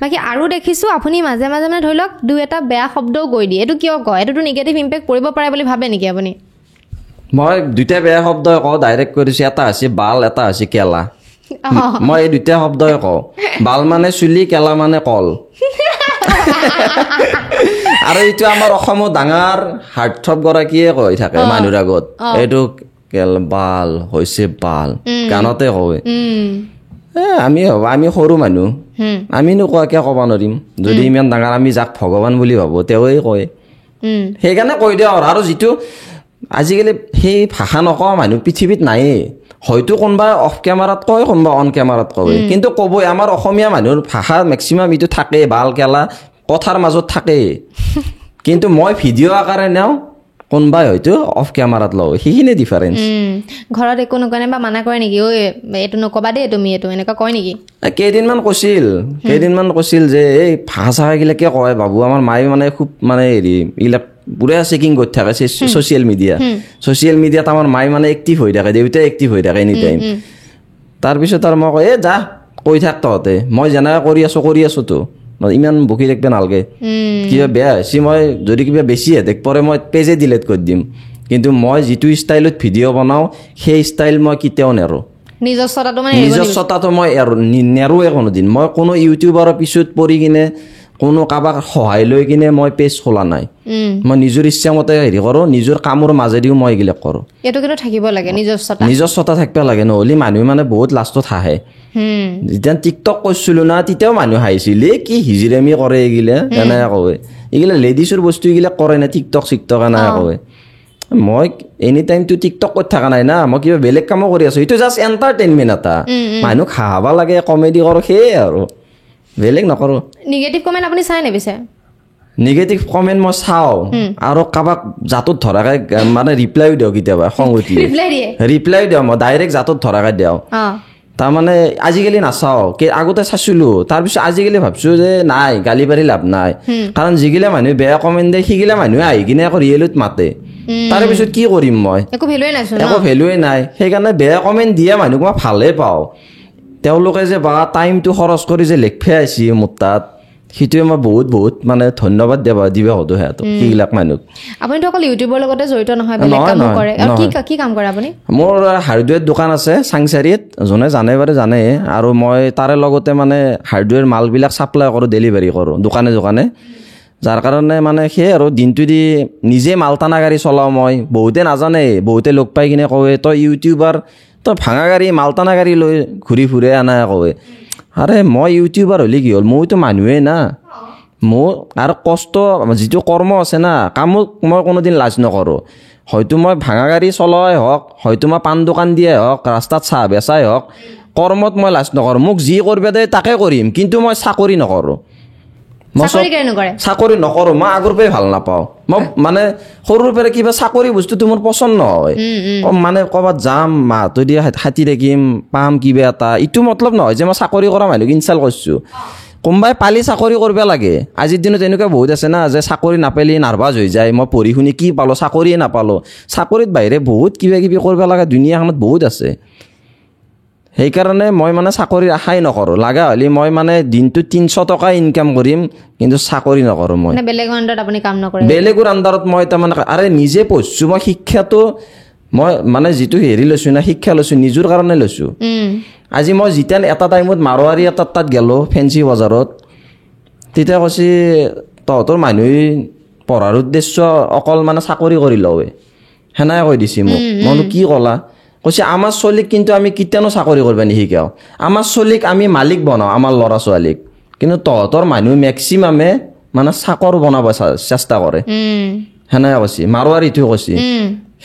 বাকী আৰু দেখিছোঁ আপুনি মাজে মাজে মানে ধৰি লওক 2-এটা বেয়া শব্দও কৈ দিয়ে এইটো কিয় কয় এইটোতো নিগেটিভ ইম্পেক্ট পৰিব পাৰে বুলি ভাবে নেকি আপুনি মই 2টা বেয়া শব্দ কওঁ ডাইৰেক্ট কৰিছোঁ এটা হৈছে বাল এটা হৈছে কেলা মই এই 2টা শব্দই কওঁ বাল মানে চুলি কেলা মানে কল আৰু এইটো আমাৰ অসমত ডাঙৰ হাৰ্টথ্ৰব গৰাকীয়ে কৈ থাকে মানুহৰ আগত এইটো বাল হৈছে বাল গানতে কয় আমি সৰু মানুহ আমি নোকোৱাকৈ ক'ব নোৱাৰিম যদি ইমান ডাঙৰ আমি যাক ভগৱান বুলি ভাবোঁ তেওঁৱেই কয় সেইকাৰণে কৈ দিওঁ আৰু যিটো আজিকালি সেই ভাষা নকোৱা মানুহ পৃথিৱীত নায়েই হয়তো কোনোবা অফ কেমেৰাত কয় কোনোবা অন কেমেৰাত কয় কিন্তু ক'বই আমাৰ অসমীয়া মানুহৰ ভাষা মেক্সিমাম এইটো থাকেই বাল কেলা কথাৰ মাজত থাকেই কিন্তু মই ভিডিঅ' আকাৰে নেওঁ কোনোবাই হয়তো অফ কেমেৰাত লওঁ সেইখিনি ডিফাৰেঞ্চ ঘৰত একো নকয় বা মানা কৰে নেকি ঐ এইটো নকবা দেই তুমি এইটো এনেকুৱা কয় নেকি কেইদিনমান কৈছিল যে এই ভাষা চাষাগিলাকে কয় বাবু আমাৰ মায়ে মানে খুব মানে হেৰি এইবিলাক পুৰা চেকিং কৰি থাকে ছ'চিয়েল মিডিয়াত আমাৰ মায়ে মানে এক্টিভ হৈ থাকে দেউতাই এক্টিভ হৈ থাকে এনি টাইম তাৰপিছত আৰু মই কয় যা কৈ থাক তহঁতে মই যেনেকৈ কৰি আছোতো ইমান বকি থাকিব নালাগে কিবা বেয়া হৈছে মই যদি কিবা বেছি হেডেক পৰে মই পেজে ডিলিট কৰি দিম কিন্তু মই যিটো ষ্টাইলত ভিডিঅ' বনাওঁ সেই ষ্টাইল মই কেতিয়াও নেৰোঁ নিজস্বতাটো মই নেৰোৱে কোনোদিন মই কোনো ইউটিউবাৰৰ পিছত পৰি কিনে কোনো কাৰোবাক সহায় লৈ কিনে মই পেজ খোলা নাই মই নিজৰ ইচ্ছামতে হেৰি কৰোঁ নিজৰ কামৰ মাজেদিও মই এইবিলাক কৰোঁ এইটো কিন্তু থাকিব লাগে নিজস্বতা থাকিব লাগে নহ'লে মানুহে মানে বহুত লাষ্টত হাঁহে যেতিয়া টিকটক কৰিছিলোঁ না তেতিয়াও মানুহ হাঁহিছিল কি হিজিৰামি কৰে এইগিলা এনেকৈ কয় এইগিলা লেডিছৰ বস্তু এইগিলাক কৰে না টিকটক এনেকৈ কয় মই এনি টাইমটো টিকটক কৰি থকা নাই না মই কিবা বেলেগ কামো কৰি আছোঁ এইটো জাষ্ট এণ্টাৰটেইনমেণ্ট এটা মানুহক হাঁহাব লাগে কমেডি কৰোঁ সেয়ে আৰু বেলেগ নকৰোঁ নিগেটিভ কমেণ্ট আপুনি চাই নেবিছে নিগেটিভ কমেণ্ট মই চাওঁ আৰু কাৰোবাক জাতত ধৰাকৈ মানে ৰিপ্লাইও দিওঁ কেতিয়াবা খং উঠি ৰিপ্লাই দিওঁ মই ডাইৰেক্ট জাতত ধৰাকৈ দিওঁ তাৰমানে আজিকালি নাচাওঁ আগতে চাইছিলোঁ তাৰপিছত আজিকালি ভাবিছোঁ যে নাই গালি পাৰি লাভ নাই কাৰণ যিগিলা মানুহে বেয়া কমেণ্ট দিয়ে সেইগিলা মানুহে আহি কিনে আকৌ ৰিয়েলত মাতে তাৰপিছত কি কৰিম মই একো ভেলুৱে নাই সেইকাৰণে বেয়া কমেণ্ট দিয়া মানুহক মই ভালেই পাওঁ তেওঁলোকে যে বা টাইমটো খৰচ কৰি যে লিখি আহিছে মোৰ তাত সেইটোৱে মই বহুত মানে ধন্যবাদ দিবা হতো সিহঁতক সেইবিলাক মানুহক আপুনিতো অকল ইউটিউবৰ লগতে জড়িত নহয় বেলেগ কাম কৰে আৰু কি কাম কৰে আপুনি মোৰ হাৰ্ডৱেৰ দোকান আছে চাংচাৰিত যোনে জানে বাৰু জানে আৰু মই তাৰে লগতে মানে হাৰ্ডৱেৰ মালবিলাক ছাপ্লাই কৰোঁ ডেলিভাৰী কৰোঁ দোকানে যাৰ কাৰণে মানে সেই আৰু দিনটো দি নিজে মাল টানা গাড়ী চলাওঁ মই বহুতে নাজানে বহুতে লগ পাই কিনে কয় তই ইউটিউবাৰ তই ভাঙা গাড়ী মাল টানা গাড়ী লৈ ঘূৰি ফুৰে আনাই কয় আৰে মই ইউটিউবাৰ হ'লে কি হ'ল মইতো মানুহে না মোৰ আৰু কষ্ট যিটো কৰ্ম আছে না কামত মই কোনোদিন লাজ নকৰোঁ হয়তো মই ভাঙা গাড়ী চলোৱাই হওক হয়তো মই পাণ দোকান দিয়াই হওক ৰাস্তাত চাহ বেচাই হওক কৰ্মত মই লাজ নকৰোঁ মোক যি কৰিব দিয়ে তাকে কৰিম কিন্তু মই চাকৰি নকৰোঁ চাকৰি নকৰোঁ মই আগৰ পৰাই ভাল নাপাওঁ মই মানে সৰুৰ পৰাই কিবা চাকৰি বস্তুটো মোৰ পচন্দ নহয় মানে ক'ৰবাত যাম মাহটো দিয়ে হাতী থাকিম পাম কিবা এটা ইটো মতলব নহয় যে মই চাকৰি কৰা মানুহক ইনচাল্ট কৰিছোঁ কোনোবাই পালি চাকৰি কৰিব লাগে আজিৰ দিনত এনেকুৱা বহুত আছে না যে চাকৰি নাপালে নাৰ্ভাছ হৈ যায় মই পঢ়ি শুনি কি পালোঁ চাকৰিয়ে নাপালোঁ চাকৰিত বাহিৰে বহুত কিবা কিবি কৰিব লগা দুনিয়াখনত বহুত আছে সেইকাৰণে মই মানে চাকৰিৰ আশাই নকৰোঁ লগা হ'লে মই মানে দিনটোত 300 টকা ইনকাম কৰিম কিন্তু চাকৰি নকৰোঁ মই বেলেগৰ আণ্ডাৰত মই তাৰমানে আৰে নিজে পঢ়িছোঁ মই শিক্ষাটো মই মানে যিটো হেৰি লৈছোঁ না শিক্ষা লৈছোঁ নিজৰ কাৰণে লৈছোঁ আজি মই যেতিয়া এটা টাইমত মাৰোৱাৰী এটাত তাত গ'লোঁ ফেঞ্চি বজাৰত তেতিয়া কৈছে তহঁতৰ মানুহে পঢ়াৰ উদ্দেশ্য অকল মানে চাকৰি কৰি লয় সেনাই কৈ দিছে মোক মইনো কি ক'লা কৈছে আমাৰ ছোৱালীক কিন্তু আমি কেতিয়ানো চাকৰি কৰিব নিশিকাওঁ আমাৰ ছোৱালীক আমি মালিক বনাওঁ আমাৰ ল'ৰা ছোৱালীক কিন্তু তহঁতৰ মানুহ মেক্সিমামে মানে চাকৰ বনাব চেষ্টা কৰে সেনাই কৈছে মাৰোৱাৰীটো কৈছে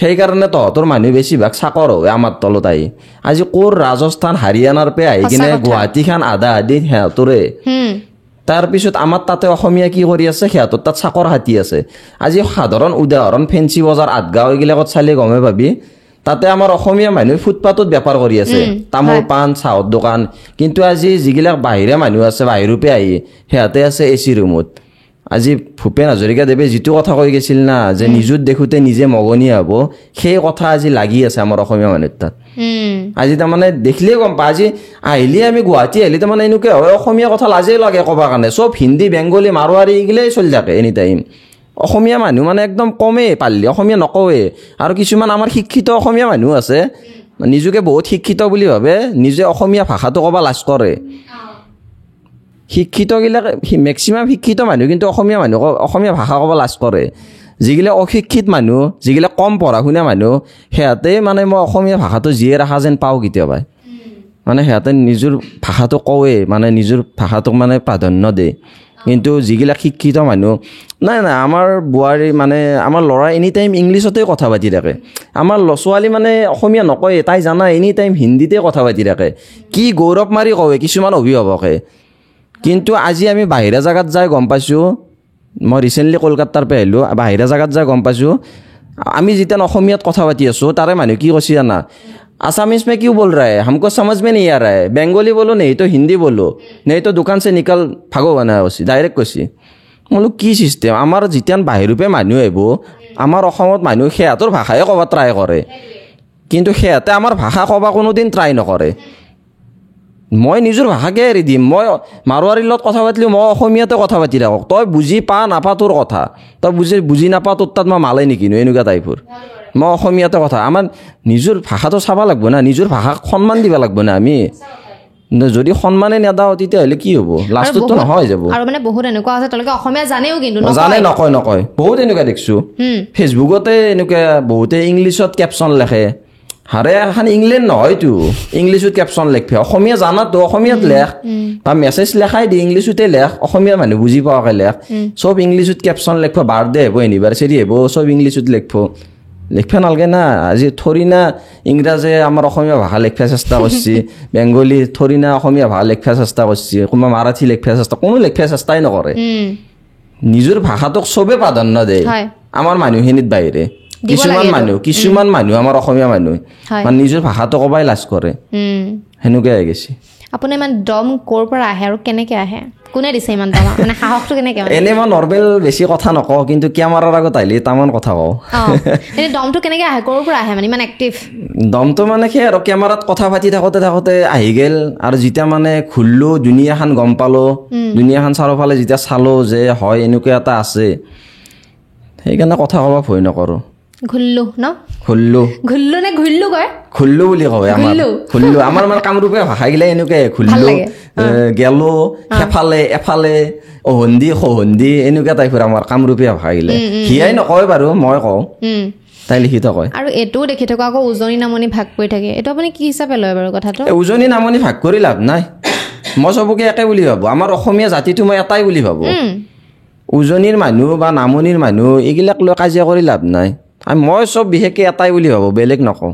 সেইকাৰণে তহঁতৰ মানুহ বেছিভাগ চাকৰ হয় আমাৰ তলত আহি আজি ক'ৰ ৰাজস্থান হাৰিয়ানাৰ পৰা আহি কিনে গুৱাহাটীখন আধা আধি সিহঁতৰে তাৰপিছত আমাৰ তাতে অসমীয়া কি কৰি আছে সিহঁতৰ তাত চাকৰ হাতী আছে আজি সাধাৰণ উদাহৰণ ফেঞ্চি বজাৰ আঠগাঁও এইবিলাকত চালে গমে পাবি তাতে আমাৰ অসমীয়া মানুহে ফুটপাথত বেপাৰ কৰি আছে তামোল পাণ চাহৰ দোকান কিন্তু আজি যিবিলাক বাহিৰা মানুহ আছে বাহিৰৰ পৰা আহি সিহঁতে আছে এচি ৰুমত আজি ভূপেন হাজৰিকাদেৱে যিটো কথা কৈ গৈছিল না যে নিজত দেখোঁতে নিজে মগনীয়া হ'ব সেই কথা আজি লাগি আছে আমাৰ অসমীয়া মানুহৰ তাত আজি তাৰমানে দেখিলেই গম পা আজি আহিলে আমি গুৱাহাটী আহিলে তাৰমানে এনেকুৱা হয় অসমীয়া কথা লাজেই লাগে ক'বৰ কাৰণে চব হিন্দী বেংগলী মাৰোৱাৰী এইগিলাই চলি থাকে এনি টাইম অসমীয়া মানুহ মানে একদম কমেই পাৰিলে অসমীয়া নকওঁৱেই আৰু কিছুমান আমাৰ শিক্ষিত অসমীয়া মানুহ আছে নিজকে বহুত শিক্ষিত বুলি ভাবে নিজে অসমীয়া ভাষাটো ক'ব লাজ কৰে শিক্ষিতগিলাক মেক্সিমাম শিক্ষিত মানুহ কিন্তু অসমীয়া মানুহ অসমীয়া ভাষা ক'ব লাজ কৰে যিগিলা অশিক্ষিত মানুহ যিগিলা কম পঢ়া শুনা মানুহ সিহঁতে মানে মই অসমীয়া ভাষাটো জীয়াই ৰখা যেন পাওঁ কেতিয়াবা মানে সিহঁতে নিজৰ ভাষাটো কওঁৱে মানে নিজৰ ভাষাটোক মানে প্ৰাধান্য দিয়ে কিন্তু যিগিলাক শিক্ষিত মানুহ নাই আমাৰ বোৱাৰী মানে আমাৰ ল'ৰা এনি টাইম ইংলিছতে কথা পাতি থাকে আমাৰ ছোৱালী মানে অসমীয়া নকয় তাই জানা এনি টাইম হিন্দীতে কথা পাতি থাকে কি গৌৰৱ মাৰি কয় কিছুমান অভিভাৱকে কিন্তু আজি আমি বাহিৰা জেগাত যাই গম পাইছোঁ মই ৰিচেণ্টলি কলকাতাৰ পৰা আহিলোঁ বাহিৰা জেগাত যাই গম পাইছোঁ আমি যেতিয়া অসমীয়াত কথা পাতি আছোঁ তাৰে মানুহ কি কৈছে জানা आसामीज में क्यों बोल रहा है हमको समझ में नहीं आ रहा है बेंगली बोलो नहीं तो हिंदी बोलो नहीं तो दुकान से निकल भागो बना কৈছে ডাইৰেক্ট কৈছে বোলো কি চিষ্টেম আমাৰ যেতিয়া বাহিৰৰ পৰা মানুহ আহিব আমাৰ অসমত মানুহ সিহঁতৰ ভাষাই ক'ব ট্ৰাই কৰে কিন্তু সিহঁতে আমাৰ ভাষা ক'ব কোনোদিন ট্ৰাই নকৰে মই নিজৰ ভাষাকে এৰি দিম মই মাৰোৱাৰীৰ লগত কথা পাতিলেও মই অসমীয়াতে কথা পাতি থাকক তই বুজি পা নাপা তোৰ কথা তই বুজি নাপা তোৰ তাত মই মালে নিকিনো এনেকুৱা টাইপৰ মই অসমীয়াতে কথা আমাৰ নিজৰ ভাষাটো চাব লাগিব না নিজৰ ভাষাক সন্মান দিব লাগিব না আমি যদি সন্মানে নেদাও তেতিয়াহ'লে কি হ'ব লাষ্টতো নহয় যাব আৰু মানে বহুত এনেকুৱা আছে তেওঁলোকে অসমীয়া জানেও কিন্তু জানে নকয় বহুত এনেকুৱা দেখিছোঁ ফেচবুকতে এনেকুৱা বহুতে ইংলিছত কেপশ্যন লেখে হাৰে এখন ইংলেণ্ড নহয়তো ইংলিছত কেপশ্যন লিখে অসমীয়া জানাতো অসমীয়াত লেখ বা মেছেজ লেখাই দি ইংলিছতে লেখ অসমীয়া মানুহ বুজি পোৱাকৈ লেখ চব ইংলিছত কেপশ্যন লিখিব বাৰ্থডে আহিব এনিভাৰ্চেৰী আহিব চব ইংলিছত লিখিব লিখিব নালাগে না আজি থৰি না ইংৰাজে আমাৰ অসমীয়া ভাষা লিখিব চেষ্টা কৰিছে বেংগলী থৰি না অসমীয়া ভাষা লিখিব চেষ্টা কৰিছে কোনোবা মাৰাঠী লিখিব চেষ্টা কোনো লিখিব চেষ্টাই নকৰে নিজৰ ভাষাটোক চবে প্ৰাধান্য দিয়ে আমাৰ মানুহখিনিত বাহিৰে কিছুমান মানুহ আমাৰ অসমীয়া মানুহ মানে নিজৰ ভাষাটো ক'বাই লাজ কৰে সেনেকুৱাই হৈ গৈছে আপুনি ইমান দম ক'ৰ পৰা আহে আৰু কেনেকৈ আহে কোনে দিছে ইমান দম মানে সাহসটো কেনেকৈ এনেই মই নৰ্মেল বেছি কথা নকওঁ কিন্তু কেমেৰাৰ আগত আহিলে তামান কথা কওঁ এনে দমটো কেনেকৈ আহে ক'ৰ পৰা আহে মানে ইমান এক্টিভ দমটো মানে কি আৰু কেমেৰাত কথা পাতি থাকোঁতে আহি গ'ল আৰু যেতিয়া মানে ঘূৰিলোঁ দুনিয়াখন গম পালোঁ দুনিয়াখন চাৰিওফালে যেতিয়া চালোঁ যে হয় এনেকুৱা এটা আছে সেইকাৰণে কথা ক'ব ভয় নকৰোঁ ঘুল্লু ন ঘুল্লু নে ঘুল্লু কয় ঘুল্লু বুলি কয় আমাৰ ঘুল্লু আমাৰ মানে কামৰূপীয়া ভাষাগিলা এনেকুৱাই ঘুল্লু গেলো সেফালে এফালে অহন্দি সহন্দি এনেকুৱা টাইপৰ আমাৰ কামৰূপীয়া ভাষাগিলা সিয়াই নকয় বাৰু মই কওঁ তাই লিখিত কয় আৰু এইটোও দেখি থকা আকৌ উজনি নামনি ভাগ কৰি থাকে এইটো আপুনি কি হিচাপে লয় বাৰু কথাটো উজনি নামনি ভাগ কৰি লাভ নাই মই চবকে একে বুলি ভাবোঁ আমাৰ অসমীয়া জাতিটো মই এটাই বুলি ভাবোঁ উজনিৰ মানুহ বা নামনিৰ মানুহ এইগিলাক লৈ কাজিয়া কৰি লাভ নাই মই চব বিশেষকৈ এটাই বুলি ভাবোঁ বেলেগ নকওঁ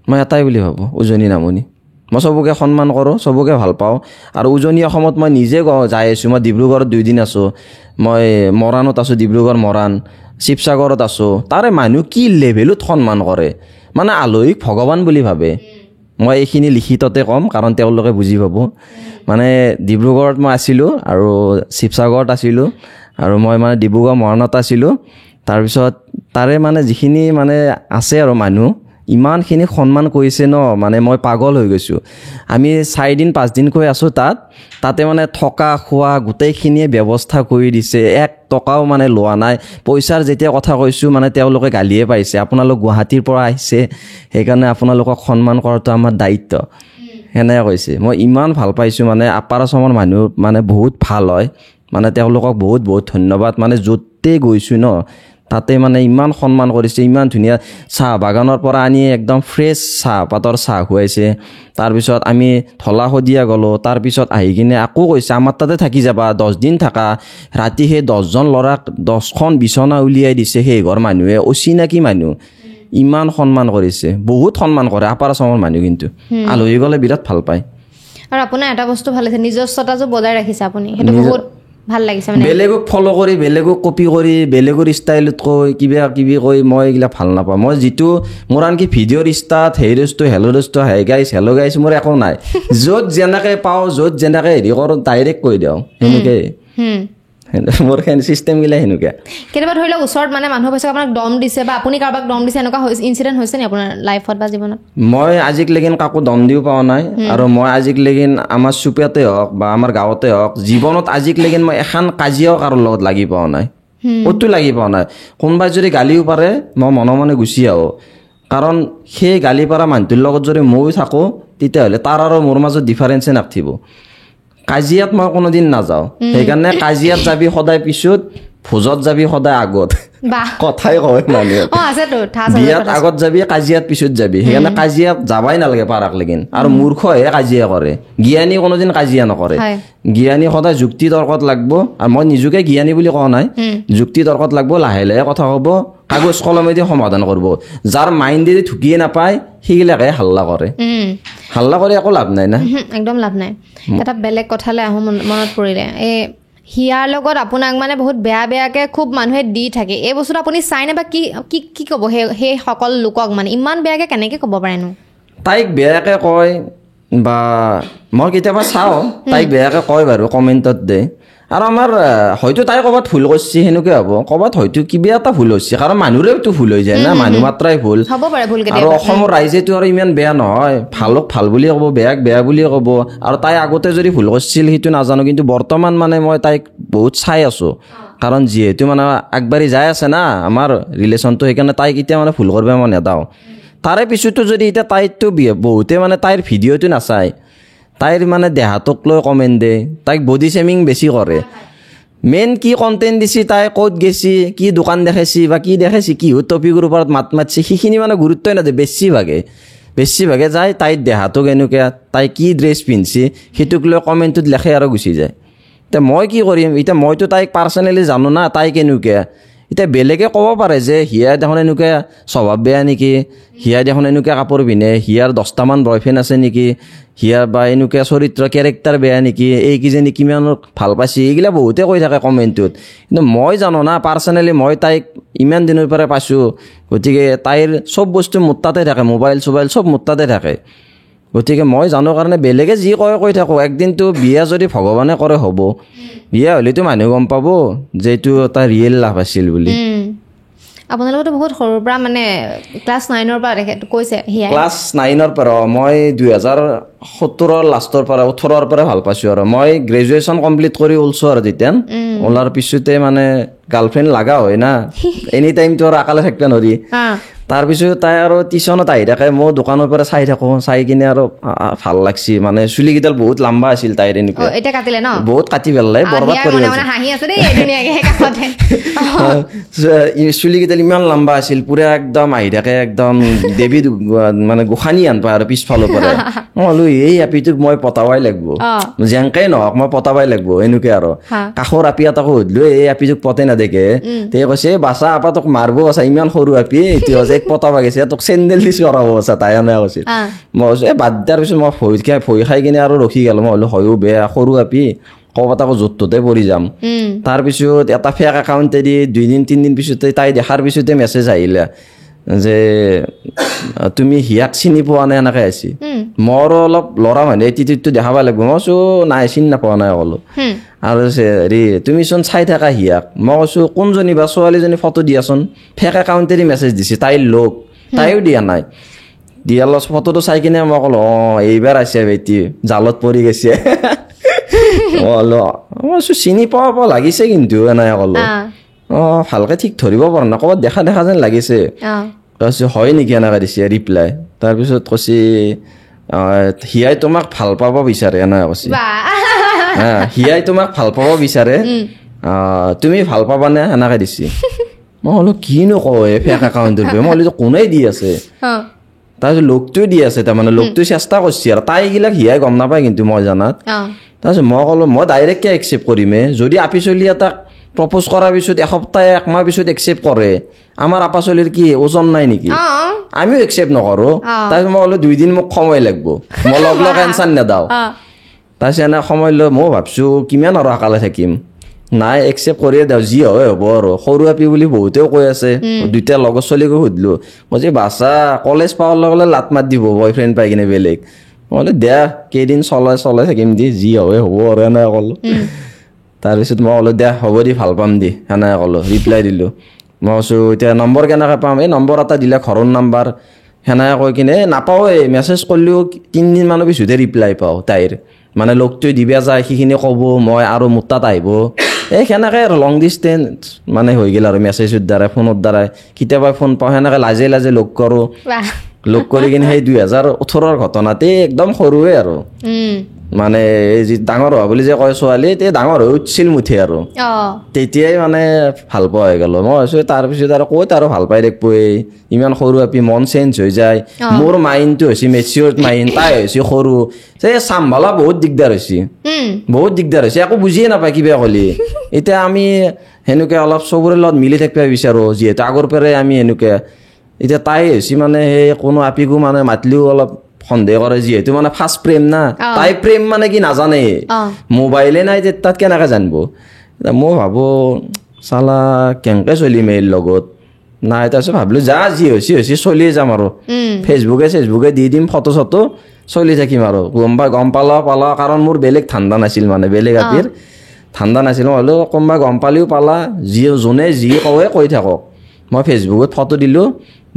মই এটাই বুলি ভাবোঁ উজনি নামনি মই চবকে সন্মান কৰোঁ চবকে ভাল পাওঁ আৰু উজনি অসমত মই নিজে যাই আছোঁ মই ডিব্ৰুগড়ত 2 দিন আছোঁ মই মৰাণত আছোঁ ডিব্ৰুগড় মৰাণ শিৱসাগৰত আছোঁ তাৰে মানুহ কি লেভেলত সন্মান কৰে মানে আলহীক ভগৱান বুলি ভাবে মই এইখিনি লিখিততে ক'ম কাৰণ তেওঁলোকে বুজি পাব মানে ডিব্ৰুগড়ত মই আছিলোঁ আৰু শিৱসাগৰত আছিলোঁ আৰু মই মানে ডিব্ৰুগড় মৰাণত আছিলোঁ তাৰপিছত তাৰে মানে যিখিনি মানে আছে আৰু মানুহ ইমানখিনি সন্মান কৰিছে ন মানে মই পাগল হৈ গৈছোঁ আমি 4 দিন 5 দিনকৈ আছোঁ তাতে মানে থকা খোৱা গোটেইখিনিয়ে ব্যৱস্থা কৰি দিছে 1 টকাও মানে লোৱা নাই পইচাৰ যেতিয়া কথা কৈছোঁ মানে তেওঁলোকে গালিয়ে পাইছে আপোনালোক গুৱাহাটীৰ পৰা আহিছে সেইকাৰণে আপোনালোকক সন্মান কৰাটো আমাৰ দায়িত্ব সেনেকৈ কৈছে মই ইমান ভাল পাইছোঁ মানে আপাৰ আচামৰ মানুহ মানে বহুত ভাল হয় মানে তেওঁলোকক বহুত বহুত ধন্যবাদ মানে য'তে গৈছোঁ ন তাতে মানে ইমান সন্মান কৰিছে ইমান ধুনীয়া চাহ বাগানৰ পৰা আনি একদম ফ্ৰেছ চাহপাতৰ চাহ খুৱাইছে তাৰপিছত আমি ঢলা শদিয়া গ'লোঁ তাৰপিছত আহি কিনে আকৌ কৈছে আমাৰ তাতে থাকি যাবা 10 দিন থাকা ৰাতি সেই 10জন ল'ৰাক 10খন বিচনা উলিয়াই দিছে সেই ঘৰ মানুহে অচিনাকি মানুহ ইমান সন্মান কৰিছে বহুত সন্মান কৰে আপাৰ আচামৰ মানুহ কিন্তু আলহী গ'লে বিৰাট ভাল পায় আৰু আপোনাৰ এটা বস্তু ভাল লাগিছে নিজস্বতাটো বজাই ৰাখিছে আপুনি সেইটো বহুত ভাল লাগিছে মানে বেলেগক ফলো কৰি বেলেগক কপি কৰি বেলেগৰ ষ্টাইলত কৈ কিবা কিবি কৈ মই এইগিলা ভাল নাপাওঁ মই যিটো মোৰ আনকি ভিডিঅ'ৰ ষ্টাৰ্ট হেৰিটো হেল্ল' গাইছ মোৰ একো নাই য'ত যেনেকৈ পাওঁ য'ত যেনেকৈ হেৰি কৰোঁ ডাইৰেক্ট কৈ দিওঁ সেনেকৈ মোৰ চিষ্টেমগিলা সেনেকৈ কেতিয়াবা ধৰি লওক ওচৰত মানে মানুহ পাইছে আপোনাক দম দিছে বা আপুনি কাৰোবাক দম দিছে এনেকুৱা ইনচিডেণ্ট হৈছে নি আপোনাৰ লাইফত বা জীৱনত মই আজিকলেগিন কাকো দম দিও পোৱা নাই আৰু মই আজিকলেগিন আমাৰ চুপীয়াতে হওক বা আমাৰ গাঁৱতে হওক জীৱনত আজিকলেগিন মই এখন কাজিয়াও কাৰোৰ লগত লাগি পোৱা নাই ক'তো লাগি পোৱা নাই কোনোবাই যদি গালিও পাৰে মই মনে মনে গুচি আহোঁ কাৰণ সেই গালি পাৰা মানুহটোৰ লগত যদি ময়ো থাকোঁ তেতিয়াহ'লে তাৰ আৰু মোৰ মাজত ডিফাৰেঞ্চে নাথাকিব কাজিয়াত মই কোনোদিন নাযাওঁ সেইকাৰণে কাজিয়াত যাবি সদায় পিছত ভোজত যাবি সদায় আগত কথাই কয় মানুহে বিয়াত আগত যাবি কাজিয়াত পিছত যাবি সেইকাৰণে কাজিয়াত যাবাই নালাগে পাৰাক লেকিন আৰু মূৰ্খহে কাজিয়া কৰে জ্ঞানী কোনোদিন কাজিয়া নকৰে জ্ঞানী সদায় যুক্তি তৰ্কত লাগব আৰু মই নিজকে জ্ঞানী বুলি কোৱা নাই যুক্তি তৰ্কত লাগব লাহে লাহে কথা ক'ব কাগজ কলমেদি সমাধান কৰিব যাৰ মাইণ্ডেদি ঢুকিয়ে নাপায় সেইগিলাকে হাল্লা কৰে হাল্লা কৰি একো লাভ নাই না একদম লাভ নাই এটা বেলেগ কথালৈ আহোঁ মনত পৰিলে এই হিয়াৰ লগত আপোনাক মানে বহুত বেয়া বেয়াকৈ খুব মানুহে দি থাকে এই বস্তুটো আপুনি চাই নে বা কি কি কি ক'ব সেই সকল লোকক মানে ইমান বেয়াকৈ কেনেকৈ ক'ব পাৰেনো তাইক বেয়াকৈ কয় বা মই কেতিয়াবা চাওঁ তাইক বেয়াকৈ কয় বাৰু কমেণ্টত দে আৰু আমাৰ হয়তো তাই ক'ৰবাত ভুল কৰিছে সেনেকৈ হ'ব ক'ৰবাত হয়তো কিবা এটা ভুল হৈছে কাৰণ মানুহৰেতো ভুল হৈ যায় না মানুহ মাত্ৰাই ভুল হ'ব পাৰে ভুল আৰু অসমৰ ৰাইজেতো আৰু ইমান বেয়া নহয় ভালক ভাল বুলিয়ে ক'ব বেয়াক বেয়া বুলিয়ে ক'ব আৰু তাই আগতে যদি ভুল কৰিছিল সেইটো নাজানো কিন্তু বৰ্তমান মানে মই তাইক বহুত চাই আছোঁ কাৰণ যিহেতু মানে আগবাঢ়ি যাই আছে না আমাৰ ৰিলেশ্যনটো সেইকাৰণে তাইক এতিয়া মানে ভুল কৰিব মই নেদাওঁ তাৰে পিছতো যদি এতিয়া তাইতো বহুতে মানে তাইৰ ভিডিঅ'টো নাচায় তাইৰ মানে দেহাটোক লৈ কমেণ্ট দে তাইক বডি শেমিং বেছি কৰে মেইন কি কণ্টেণ্ট দিছি তাই ক'ত গেছি কি দোকান দেখাইছি বা কি দেখাইছি কিহৰ টপিকৰ ওপৰত মাত মাতিছি সেইখিনি মানে গুৰুত্বই নাদে বেছিভাগে যায় তাইৰ দেহাটোক এনেকৈ তাই কি ড্ৰেছ পিন্ধিছি সেইটোক লৈ কমেণ্টটোত লেখে আৰু গুচি যায় এতিয়া মই কি কৰিম এতিয়া মইতো তাইক পাৰ্চনেলি জানো না তাই কেনেকুৱা এতিয়া বেলেগে ক'ব পাৰে যে হিয়া দেখোন এনেকুৱা স্বভাৱ বেয়া নেকি হিয়া দেখোন এনেকুৱা কাপোৰ পিন্ধে হিয়াৰ 10টামান বয়ফ্ৰেণ্ড আছে নেকি হিয়াৰ বা এনেকুৱা চৰিত্ৰ কেৰেক্টাৰ বেয়া নেকি এইকেইজনী কিমান ভাল পাইছে এইগিলা বহুতে কৈ থাকে কমেণ্টটোত কিন্তু মই জানো না পাৰ্চনেলি মই তাইক ইমান দিনৰ পৰা পাইছোঁ গতিকে তাইৰ চব বস্তু মোৰ তাতে থাকে মোবাইল চোবাইল চব মোৰ তাতে থাকে গতিকে মই জানো কাৰণে বেলেগে যি কয় কৈ থাকোঁ একদিনটো বিয়া যদি ভগৱানে কৰে হ'ব বিয়া হ'লেতো মানুহে গম পাব যে এইটো এটা ৰিয়েল লাভ আছিল বুলি আপোনালোকেতো বহুত সৰুৰ পৰা মানে ক্লাছ 9ৰ পৰা কৈছে হিয়াই ক্লাছ 9ৰ পৰা মই 2017ৰ লাষ্টৰ পৰা 18ৰ পৰা ভাল পাইছোঁ আৰু মই গ্ৰেজুৱেশ্যন কমপ্লিট কৰি ওলছোঁ আৰু তেতিয়া ওলাৰ পিছতে মানে গাৰ্লফ্ৰেণ্ড লগা হয় না এনি টাইমটো আৰু অকলে থাকিব নোৱাৰি তাৰপিছত তাই আৰু টিউশ্যনত আহি থাকে মই দোকানৰ পৰা চাই থাকোঁ চাই কিনে আৰু ভাল লাগছি মানে চুলিকেইডাল বহুত লম্বা আছিল তাইৰ অ, এনেকুৱা এতিয়া কাটিলে ন বহুত কাটি পেলাই বৰবাদ হিয়াৰ কৰি মনে পেলাইছে। মনে হাঁহি আছে দেই ধুনীয়াকে সেই কাষতে চুলিকেইডাল ইমান লম্বা আছিল পুৰা একদম আহি থাকে একদম দেৱী মানে গোসানী আন পায় আৰু পিছফালৰ পৰা মই বোলো এই আপিটোক মই পতাবই লাগিব অ। যেনেকাই নহওক মই পতাবই লাগিব এনেকে আৰু হা। কাষৰ আপি এটাকো সুধিলো এই আপিটোক পতে নেদেখে তে কৈছে বাচা আপা তোক মাৰিব আছে ইমান সৰু আপি এতিয়া যে পতাব গৈছে তোক চেণ্ডেল দিছ কৰাব আছে তাই এনে কৈছিল আ। মই কৈছো এই বাদ দিয়াৰ পিছত মই ভয় খাই কিনে আৰু ৰখি গ'লো মই বোলো হয়ো বেয়া সৰু আপি ক'ৰবাত আকৌ য'ত ত'তে পৰি যাম তাৰপিছত এটা ফেক একাউণ্টেদি 2 দিন 3 দিন পিছতে তাই দেখাৰ পিছতে মেছেজ আহিলে যে তুমি হিয়াক চিনি পোৱা নাই এনেকৈ আছে মোৰ অলপ ল'ৰা মানুহ এটিটিউডটো দেখাব লাগিব মই কৈছোঁ নাই চিনি নাপোৱা নাই ক'লোঁ আৰু হেৰি তুমিচোন চাই থাকা হিয়াক মই কৈছোঁ কোনজনী বা ছোৱালীজনী ফটো দিয়াচোন ফেক একাউণ্টেদি মেছেজ দিছে তাইৰ লগ তাইও দিয়া নাই দিয়ালৰ ফটোটো চাই কিনে মই ক'লোঁ অঁ এইবাৰ আছে বেটি জালত পৰি গৈছে মই চিনি পাব লাগিছে কিন্তু এনেকৈ ক'লোঁ অঁ ভালকৈ ঠিক ধৰিব পৰা নাই ক'ৰবাত দেখা দেখা যেন লাগিছে তাৰপিছত হয় নেকি এনেকৈ দিছে ৰিপ্লাই তাৰপিছত কৈছে হিয়াই তোমাক ভাল পাব বিচাৰে এনেকৈ কৈছে হিয়াই তোমাক ভাল পাব বিচাৰে তুমি ভাল পাবানে এনেকৈ দিছে মই ক'লোঁ কিনো কয় ফেক একাউণ্টৰ মই ক'লোঁ কোনে দি আছে তাৰপিছত লোকটোৱে দি আছে তাৰমানে লোকটোৱে চেষ্টা কৰিছে আৰু তাইগিলাক হিয়াই গম নাপায় কিন্তু মই জানাত তাৰপিছত মই ক'লোঁ মই ডাইৰেক্টকৈ একচেপ্ট কৰিমে যদি আপি চলি এটাক প্ৰপ'জ কৰাৰ পিছত এসপ্তাহ একমাহ পিছত একচেপ্ট কৰে আমাৰ আপা চলিৰ কি ওজন নাই নেকি আমিও একচেপ্ট নকৰোঁ তাৰপিছত মই ক'লোঁ 2 দিন মোক সময় লাগিব মই লগ এনচাৰ নেদাওঁ তাৰপিছত এনে সময় লৈ মই ভাবছোঁ কিমান আৰু আকালে থাকিম নাই একচেপ্ট কৰিয়ে দিওঁ যি হয় হ'ব আৰু সৰু আপি বুলি বহুতেও কৈ আছে দুইটা লগৰ ছোৱালীকো সুধিলোঁ মই যে বাচা কলেজ পোৱাৰ লগে লগে লাট মাত দিব বয়ফ্ৰেণ্ড পাই কিনে বেলেগ মই বোলে দে কেইদিন চলাই থাকিম দি যি হয় হ'ব আৰু এনেকৈ ক'লোঁ তাৰপিছত মই ক'লোঁ দে হ'ব দি ভাল পাম দি সেনেকৈ ক'লোঁ ৰিপ্লাই দিলোঁ মই কৈছোঁ এতিয়া নম্বৰ কেনেকৈ পাম এই নম্বৰ এটা দিলে ঘৰৰ নাম্বাৰ সেনেকৈ কৈ কিনে নাপাওঁৱেই মেছেজ কৰিলেও 3 দিনমানৰ পিছতে ৰিপ্লাই পাওঁ তাইৰ মানে লগটোৱে দিবা যায় সেইখিনি ক'ব মই আৰু মোৰ তাত আহিব এই সেনেকৈ আৰু লং ডিষ্টেঞ্চ মানে হৈ গ'ল আৰু মেছেজৰ দ্বাৰাই ফোনৰ দ্বাৰাই কেতিয়াবা ফোন পাওঁ সেনেকৈ লাজে লাজে লগ কৰোঁ লগ কৰি কিনে সেই 2018ৰ ঘটনাতে একদম সৰুৱে আৰু মানে এই যি ডাঙৰ হোৱা বুলি যে কয় ছোৱালী তে ডাঙৰ হৈ উঠিছিল মুঠি আৰু তেতিয়াই মানে ভাল পোৱা হৈ গ'লো মই ভাবিছোঁ তাৰপিছত আৰু ক'ত আৰু ভাল পাই দেখিবই ইমান সৰু আপি মন চেঞ্জ হৈ যায় মোৰ মাইণ্ডটো হৈছে মেচিয়ৰ্ড মাইণ্ড তাই হৈছে সৰু এই চাম্ভালা বহুত দিগদাৰ হৈছে একো বুজিয়ে নাপায় কিবা ক'লি এতিয়া আমি সেনেকৈ অলপ চবৰে লগত মিলি থাকিব বিচাৰোঁ যিহেতু আগৰ পৰাই আমি সেনেকৈ এতিয়া তাই হৈছে মানে সেই কোনো আপিকো মানে মাতিলেও অলপ সন্দেহ কৰে যিহেতু মানে ফাৰ্ষ্ট প্ৰেম না তাই প্ৰেম মানে কি নাজানে মোবাইলে নাই তাত কেনেকৈ জানিব মই ভাবোঁ চালা কেনেকৈ চলিম এই লগত নাই তাৰপিছত ভাবিলোঁ যা যি হৈছে চলিয়ে যাম আৰু ফেচবুকে দি দিম ফটো চটো চলি থাকিম আৰু গম পালা কাৰণ মোৰ বেলেগ ঠাণ্ডা নাছিল মানে বেলেগ আপিৰ ঠাণ্ডা নাছিল মই হ'লেও কোনোবা গম পালেও পালা যোনে যি কয় কৈ থাকক মই ফেচবুকত ফটো দিলোঁ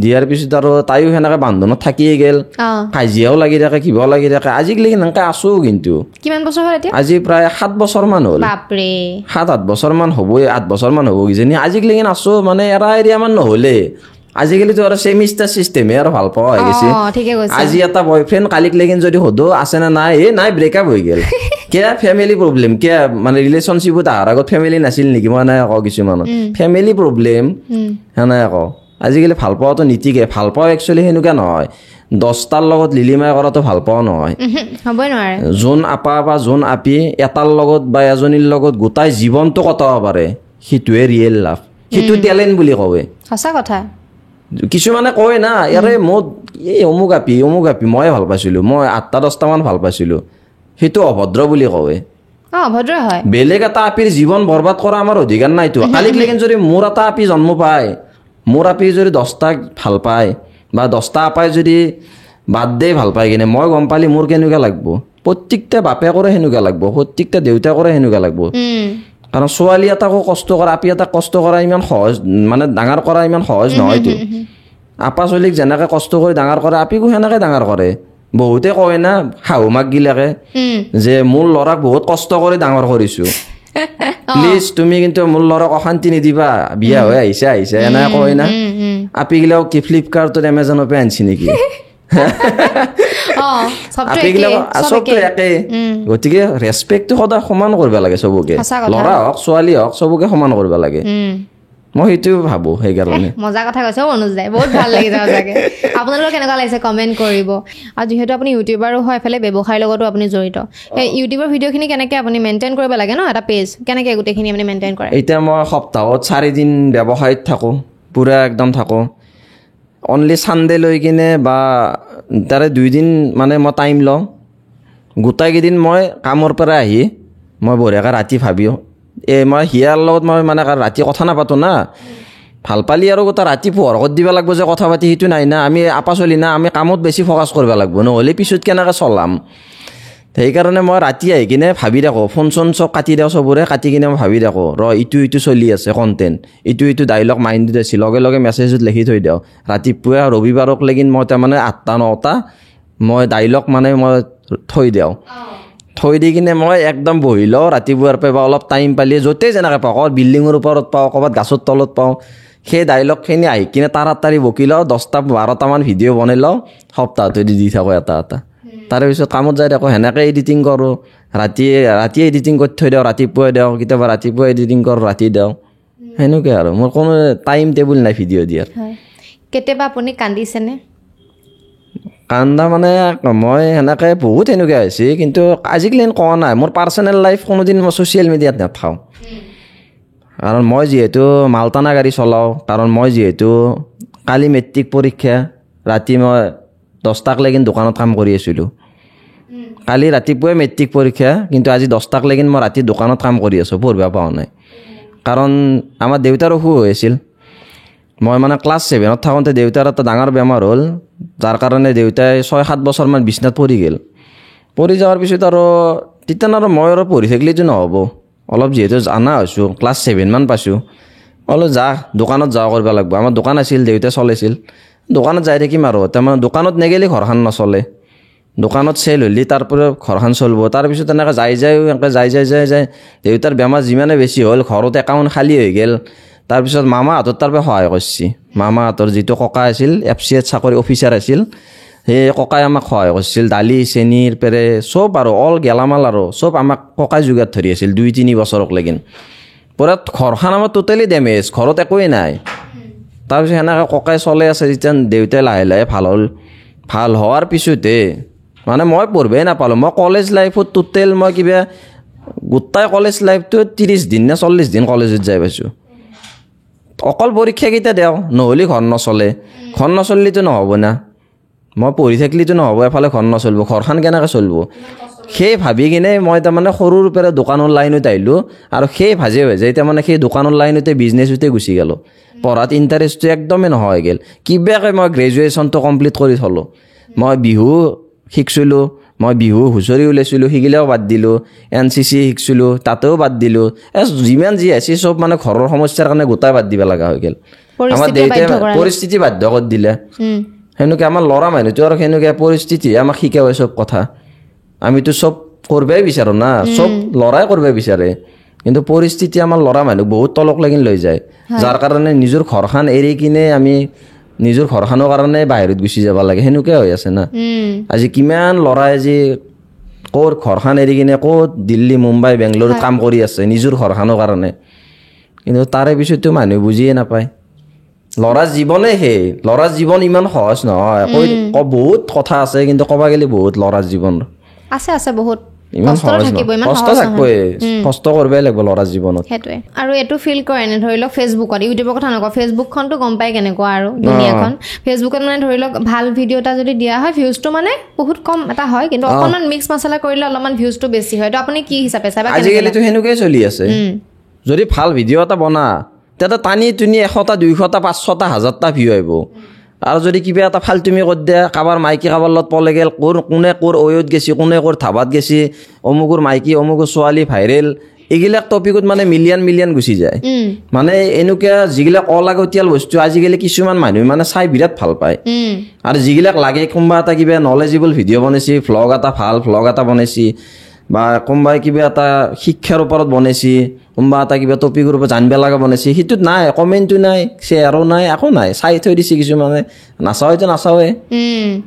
দিয়াৰ পিছত আৰু তাইও সেনেকৈ বান্ধোনত থাকিয়ে গ'ল কাজিয়াও লাগি থাকে কিবাও লাগি থাকে আজিকালি সেনেকৈ আছোঁ কিন্তু কিমান বছৰ হ'ল এতিয়া আজি প্ৰায় 7 বছৰমান হ'ল 7-8 বছৰমান হ'বই 8 বছৰমান হ'ব কিজানি আজিকালি আছোঁ মানে এৰা আমাৰ নহ'লে আজিকালিতো আৰু ছেমিষ্টাৰ চিষ্টেমে আৰু ভাল পোৱা হৈ গৈছে আজি এটা বয়ফ্ৰেণ্ড কালিক লেগিন যদি সোধো আছে নে নাই নাই ব্ৰেকআপ হৈ গ'ল কিয় ফেমিলি প্ৰব্লেম কিয় মানে ৰিলেশ্যনশ্বিপত অহাৰ আগত ফেমিলি নাছিল নেকি মই নাই আকৌ কিছুমানৰ ফেমিলি প্ৰব্লেম সেনেকৈ আকৌ আজিকালি ভাল পোৱাটো নীতিকে ভাল পোৱা একচুৱেলি সেনেকুৱা নহয় 10টাৰ লগত লিলিমাই কৰাটো ভাল পোৱা নহয় হ'বই নোৱাৰে যোন আপা বা যোন আপি এটাৰ লগত বা এজনীৰ লগত গোটাই জীৱনটো কটাব পাৰে সেইটোৱে ৰিয়েল লাভ সেইটো টেলেণ্ট বুলি কয় সঁচা কথা কিছুমানে কয় না ইয়াৰে মোৰ এই অমুক আপি মই ভাল পাইছিলোঁ মই 8-10টামান ভাল পাইছিলোঁ সেইটো অভদ্ৰ বুলি কয় অভদ্ৰ হয় বেলেগ এটা আপিৰ জীৱন বৰবাদ কৰা আমাৰ অধিকাৰ নাইতো কালিক লেকিন যদি মোৰ এটা আপি জন্ম পায় মোৰ আপি যদি 10টাক ভাল পায় বা 10টা আপাই যদি বাদ দেই ভাল পায় কিনে মই গম পালি মোৰ কেনেকুৱা লাগিব প্ৰত্যেকটা বাপেকৰে সেনেকুৱা লাগিব প্ৰত্যেকটা দেউতাকৰে সেনেকুৱা লাগিব কাৰণ ছোৱালী এটাকো কষ্ট কৰা আপি এটাক কষ্ট কৰা ইমান সহজ মানে ডাঙৰ কৰা ইমান সহজ নহয়তো আপা ছোৱালীক যেনেকৈ কষ্ট কৰি ডাঙৰ কৰে আপিকো সেনেকৈ ডাঙৰ কৰে বহুতে কয় না শাহু মাকগিলাকে যে মোৰ ল'ৰাক বহুত কষ্ট কৰি ডাঙৰ কৰিছোঁ প্লিজ তুমি কিন্তু মোৰ ল'ৰাক অশান্তি নিদিবা বিয়া হৈ আহিছে এনে কয় না আপিগিলাও কি ফ্লিপকাৰ্টত এমাজনৰ পৰা আনিছি নেকি আপিগিলাক চবটো একে গতিকে ৰেচপেক্টটো সদায় সমান কৰিব লাগে চবকে ল'ৰা হওক ছোৱালী হওক চবকে সমান কৰিব লাগে মই সেইটো ভাবো সেইকাৰণে মজা কথা কৈছে অনুজ দাই বহুত ভাল লাগিছে সঁচাকে আপোনালোকৰ কেনেকুৱা লাগিছে কমেণ্ট কৰিব আৰু যিহেতু আপুনি ইউটিউবাৰো হয় এফালে ব্যৱসায়ৰ লগতো আপুনি জড়িত এই ইউটিউবৰ ভিডিঅ'খিনি কেনেকৈ আপুনি মেইনটেইন কৰিব লাগে ন এটা পেজ কেনেকৈ গোটেইখিনি আপুনি মেইনটেইন কৰে এতিয়া মই সপ্তাহত 4 দিন ব্যৱসায়ত থাকোঁ পুৰা একদম থাকোঁ অনলি ছানডে লৈ কিনে বা তাৰে 2 দিন মানে মই টাইম লওঁ গোটেইকেইদিন মই কামৰ পৰা আহি মই বঢ়িয়াকৈ ৰাতি ভাবিও মই হিয়াৰ লগত মই মানে ৰাতি কথা নাপাতো না ভাল পালি আৰু গোটেই ৰাতি পোহৰ কৰি দিব লাগিব যে কথা পাতি সেইটো নাই না আমি আপা চলি না আমি কামত বেছি ফ'কাছ কৰিব লাগিব নহ'লে পিছত কেনেকৈ চলাম সেইকাৰণে মই ৰাতি আহি কিনে ভাবি থাকোঁ ফোন চোন চব কাটি দিওঁ চবৰে কাটি কিনে মই ভাবি থাকোঁ ইটো চলি আছে কণ্টেণ্ট ইটো ডাইলগ মাইণ্ডত আছে লগে লগে মেছেজত লিখি থৈ দিওঁ ৰাতিপুৱা ৰবিবাৰক লেগিন মই তাৰমানে 8টা 9টা মই ডাইলগ মানে মই থৈ দিওঁ থৈ দি কিনে মই একদম বহি লওঁ ৰাতিপুৱাৰ পৰা বা অলপ টাইম পালি য'তেই যেনেকৈ পাওঁ ক'ৰবাত বিল্ডিঙৰ ওপৰত পাওঁ ক'ৰবাত গছৰ তলত পাওঁ সেই ডাইলগখিনি আহি কিনে তাড়াতাড়ি বকি লওঁ 10টা 12টামান ভিডিঅ' বনাই লওঁ সপ্তাহটো দি থাকোঁ এটা তাৰেপিছত কামত যাই থাকোঁ সেনেকৈ এডিটিং কৰোঁ ৰাতি এডিটিং কৰি থৈ দিওঁ ৰাতিপুৱাই দিওঁ কেতিয়াবা ৰাতিপুৱা এডিটিং কৰোঁ ৰাতি দিওঁ সেনেকৈ আৰু মোৰ কোনো টাইম টেবুল নাই ভিডিঅ' দিয়াৰ কেতিয়াবা আপুনি কান্দিছেনে কান্দা মানে মই সেনেকৈ বহুত সেনেকুৱা হৈছে কিন্তু আজিকালি কোৱা নাই মোৰ পাৰ্চনেল লাইফ কোনোদিন মই ছ'চিয়েল মিডিয়াত নাথাওঁ কাৰণ মই যিহেতু মালটানা গাড়ী চলাওঁ কাৰণ মই যিহেতু কালি মেট্ৰিক পৰীক্ষা ৰাতি মই 10টাকলৈকে দোকানত কাম কৰি আছিলোঁ কালি ৰাতিপুৱাই মেট্ৰিক পৰীক্ষা কিন্তু আজি 10টাকলৈকে মই ৰাতি দোকানত কাম কৰি আছোঁ পঢ়িব পৰা নাই কাৰণ আমাৰ দেউতাৰ অসুখ হৈ আছিল মই মানে ক্লাছ 7ত থাকোঁতে দেউতাৰ এটা ডাঙৰ বেমাৰ হ'ল যাৰ কাৰণে দেউতাই 6-7 বছৰমান বিচনাত পৰি গ'ল পৰি যোৱাৰ পিছত আৰু তেতিয়া আৰু মই আৰু পঢ়ি থাকিলেতো নহ'ব অলপ যিহেতু জানা হৈছোঁ ক্লাছ 7মান পাইছোঁ অলপ দোকানত যোৱা কৰিব লাগিব আমাৰ দোকান আছিল দেউতাই চলাইছিল দোকানত যাই থাকিম আৰু তাৰমানে দোকানত নেগেলি ঘৰখন নচলে দোকানত চেল হ'লে তাৰপৰা ঘৰখন চলিব তাৰপিছত এনেকৈ যাই দেউতাৰ বেমাৰ যিমানে বেছি হ'ল ঘৰত একাউণ্ট খালী হৈ গ'ল তাৰপিছত মামাহঁতৰ তাৰপৰা সহায় কৰিছে মামাহঁতৰ যিটো ককা আছিল FCAত চাকৰি অফিচাৰ আছিল সেই ককাই আমাক সহায় কৰিছিল দালি চেনিৰ পেৰে চব আৰু অল গেলামাল আৰু চব আমাক ককাই যোগাৰ ধৰি আছিল 2-3 বছৰকলৈকে পূৰা ঘৰখন আমাৰ টোটেলি ডেমেজ ঘৰত একোৱেই নাই তাৰপিছত সেনেকৈ ককাই চলাই আছে যেতিয়া দেউতাই লাহে লাহে ভাল হোৱাৰ পিছতে মানে মই পঢ়িবই নাপালোঁ মই কলেজ লাইফত টোটেল মই কিবা গোটেই কলেজ লাইফটো 30 দিন নে 40 দিন কলেজত যাই পাইছোঁ অকল পৰীক্ষাকেইটা দিওঁ নহ'লে ঘৰ নচলিলেতো নহ'ব না মই পঢ়ি থাকিলেতো নহ'ব এফালে ঘৰ নচলিব ঘৰখন কেনেকৈ চলিব সেই ভাবি কিনে মই তাৰমানে সৰুৰ পৰা দোকানৰ লাইনত আহিলোঁ আৰু সেই ভাজে তাৰমানে সেই দোকানৰ লাইনতে বিজনেছতে গুচি গ'লোঁ পঢ়াত ইণ্টাৰেষ্টটো একদমেই নোহোৱা হৈ গ'ল কিবাকৈ মই গ্ৰেজুৱেশ্যনটো কমপ্লিট কৰি থ'লোঁ মই বিহু শিকিছিলোঁ মই বিহু হুঁচৰি ওলাইছিলোঁ সেইগিলাও বাদ দিলোঁ NCC শিকিছিলোঁ তাতেও বাদ দিলোঁ যিমান যি আছে চব মানে ঘৰৰ সমস্যাৰ কাৰণে গোটাই বাদ দিব লগা হৈ গ'ল আমাৰ দেউতাই পৰিস্থিতি বাধ্য কৰি দিলে সেনেকৈ আমাৰ ল'ৰা মানুহটো আৰু সেনেকৈ পৰিস্থিতি আমাক শিকাই চব কথা আমিতো চব কৰিবই বিচাৰোঁ না চব ল'ৰাই কৰিব বিচাৰে কিন্তু পৰিস্থিতি আমাৰ ল'ৰা মানুহ বহুত তলক লাগি লৈ যায় যাৰ কাৰণে নিজৰ ঘৰখন এৰি কিনে আমি নিজৰ ঘৰখনৰ কাৰণে বাহিৰত গুচি যাব লাগে সেনেকুৱাই হৈ আছে না আজি কিমান ল'ৰাই আজি ক'ৰ ঘৰখন এৰি কিনে ক'ত দিল্লী মুম্বাই বেংগলোৰত কাম কৰি আছে নিজৰ ঘৰখনৰ কাৰণে কিন্তু তাৰে পিছতো মানুহে বুজিয়ে নাপায় ল'ৰাৰ জীৱনে ল'ৰাৰ জীৱন ইমান সহজ নহয় বহুত কথা আছে কিন্তু ক'ব গ'লে বহুত ল'ৰাৰ জীৱন আছে বহুত ইমান সহজ কষ্ট থাকিবই কষ্ট কৰিবই লাগিব ল'ৰাৰ জীৱনত সেইটোৱে আৰু এইটো ফিল কৰে নে ধৰি লওক ফেচবুকত ইউটিউবৰ কথা নকওঁ ফেচবুকখনতো গম পাই কেনেকুৱা আৰু দুনিয়াখন ফেচবুকত মানে ধৰি লওক ভাল ভিডিঅ' এটা যদি দিয়া হয় ভিউজটো মানে বহুত কম এটা হয় কিন্তু অকণমান মিক্স মছলা কৰিলে অলপমান ভিউজটো বেছি হয় তো আপুনি কি হিচাপে চাই আজিকালিতো সেনেকুৱাই চলি আছে যদি ভাল ভিডিঅ' এটা বনা তেতিয়া টানি টুনি 100টা 200টা 500টা 1000টা ভিউ আহিব আৰু যদি কিবা এটা ফাল্টুমি কৰি দিয়ে কাৰোবাৰ মাইকী কাৰোবাৰ লগত পলে গ'ল কোনে ক'ৰ অয়ত গেছি কোনে ক'ৰ ধাবাত গেছি অমুকৰ মাইকী অমুকৰ ছোৱালী ভাইৰেল এইগিলাক টপিকত মানে মিলিয়ন গুচি যায় মানে এনেকুৱা যিগিলাক অলাগতিয়াল বস্তু আজিকালি কিছুমান মানুহে মানে চাই বিৰাট ভাল পায় আৰু যিগিলাক লাগে কোনোবা এটা কিবা নলেজেবল ভিডিঅ' বনাইছে ভ্লগ এটা ভাল ভ্লগ এটা বনাইছে বা কোনোবাই কিবা এটা শিক্ষাৰ ওপৰত বনাইছে কোনোবা এটা কিবা টপিকৰ ওপৰত জানিব লগা বনাইছে সেইটোত নাই কমেণ্টো নাই শ্বেয়াৰো নাই একো নাই চাই থৈ দিছে কিছুমানে নাচাওঁতো নাচাওঁৱে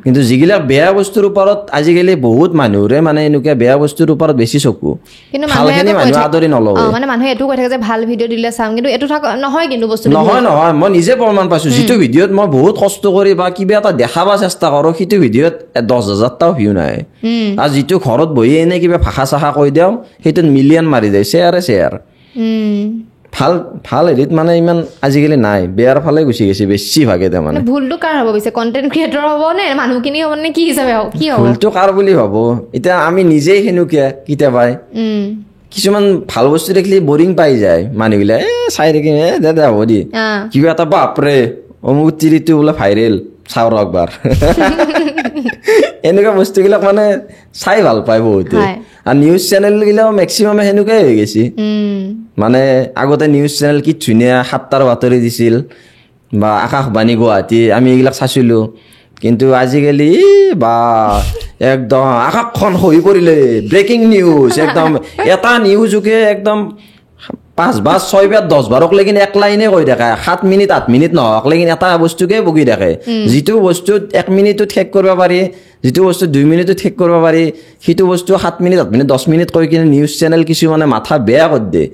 কিন্তু যিগিলাক বেয়া বস্তুৰ ওপৰত আজিকালি বহুত মানুহৰে মানে এনেকুৱা বেয়া বস্তুৰ ওপৰত বেছি চকু কিন্তু ভালখিনি মানুহ আদৰি নলয় মানে মানুহে এইটো কৈ থাকে যে ভাল ভিডিঅ' দিলে চাম কিন্তু এইটো নহয় কিন্তু বস্তু নহয় মই নিজে প্ৰমাণ পাইছোঁ যিটো ভিডিঅ'ত মই বহুত কষ্ট কৰি বা কিবা এটা দেখাব চেষ্টা কৰোঁ সেইটো ভিডিঅ'ত 10,000টাও ভিউ নাই আৰু যিটো ঘৰত বহি এনে কিবা ভাষা চাষা কৈ দিওঁ সেইটোত মিলিয়ন মাৰি যায় শ্বেয়াৰ ভাল ভাল হেৰিত মানে ইমান আজিকালি নাই বেয়াৰ ফালে গুচি গৈছে বেছিভাগে তাৰমানে ভুলটো কাৰ হ'ব পিছে কণ্টেণ্ট ক্ৰিয়েটৰ হ'ব নে মানুহখিনি হ'ব নে কি হিচাপে হ'ব কি হ'ব ভুলটো কাৰ বুলি ভাবো এতিয়া আমি নিজেই সেনেকুৱা কেতিয়াবাই কিছুমান ভাল বস্তু দেখিলে বৰিং পাই যায় মানুহবিলাক চাই থাকিম দে হ'ব দি কিবা এটা বাপৰে অমুক তিৰিটো বোলে ভাইৰেল চাওঁ ৰ একবাৰ এনেকুৱা বস্তুবিলাক মানে চাই ভাল পায় বহুতে আৰু নিউজ চেনেলগিলাও মেক্সিমামে সেনেকুৱাই হৈ গৈছে মানে আগতে নিউজ চেনেল কি ধুনীয়া 7টাৰ বাতৰি দিছিল বা আকাশবাণী গুৱাহাটী আমি এইবিলাক চাইছিলোঁ কিন্তু আজিকালি বা একদম আকাশখন হৈ পৰিলে ব্ৰেকিং নিউজ একদম এটা নিউজকে একদম 5 বাৰ 6 বাৰ 10 বাৰক লাগি এক লাইনে কৈ থাকে 7 মিনিট 8 মিনিট নহওক লাগি এটা বস্তুকে বগি থাকে যিটো বস্তুত 1 মিনিটত শেষ কৰিব পাৰি যিটো বস্তু 2 মিনিটত শেষ কৰিব পাৰি সেইটো বস্তু 7 মিনিট 8 মিনিট 10 মিনিট কৈ কিনে নিউজ চেনেল কিছুমানে মাথা বেয়া কৰি দিয়ে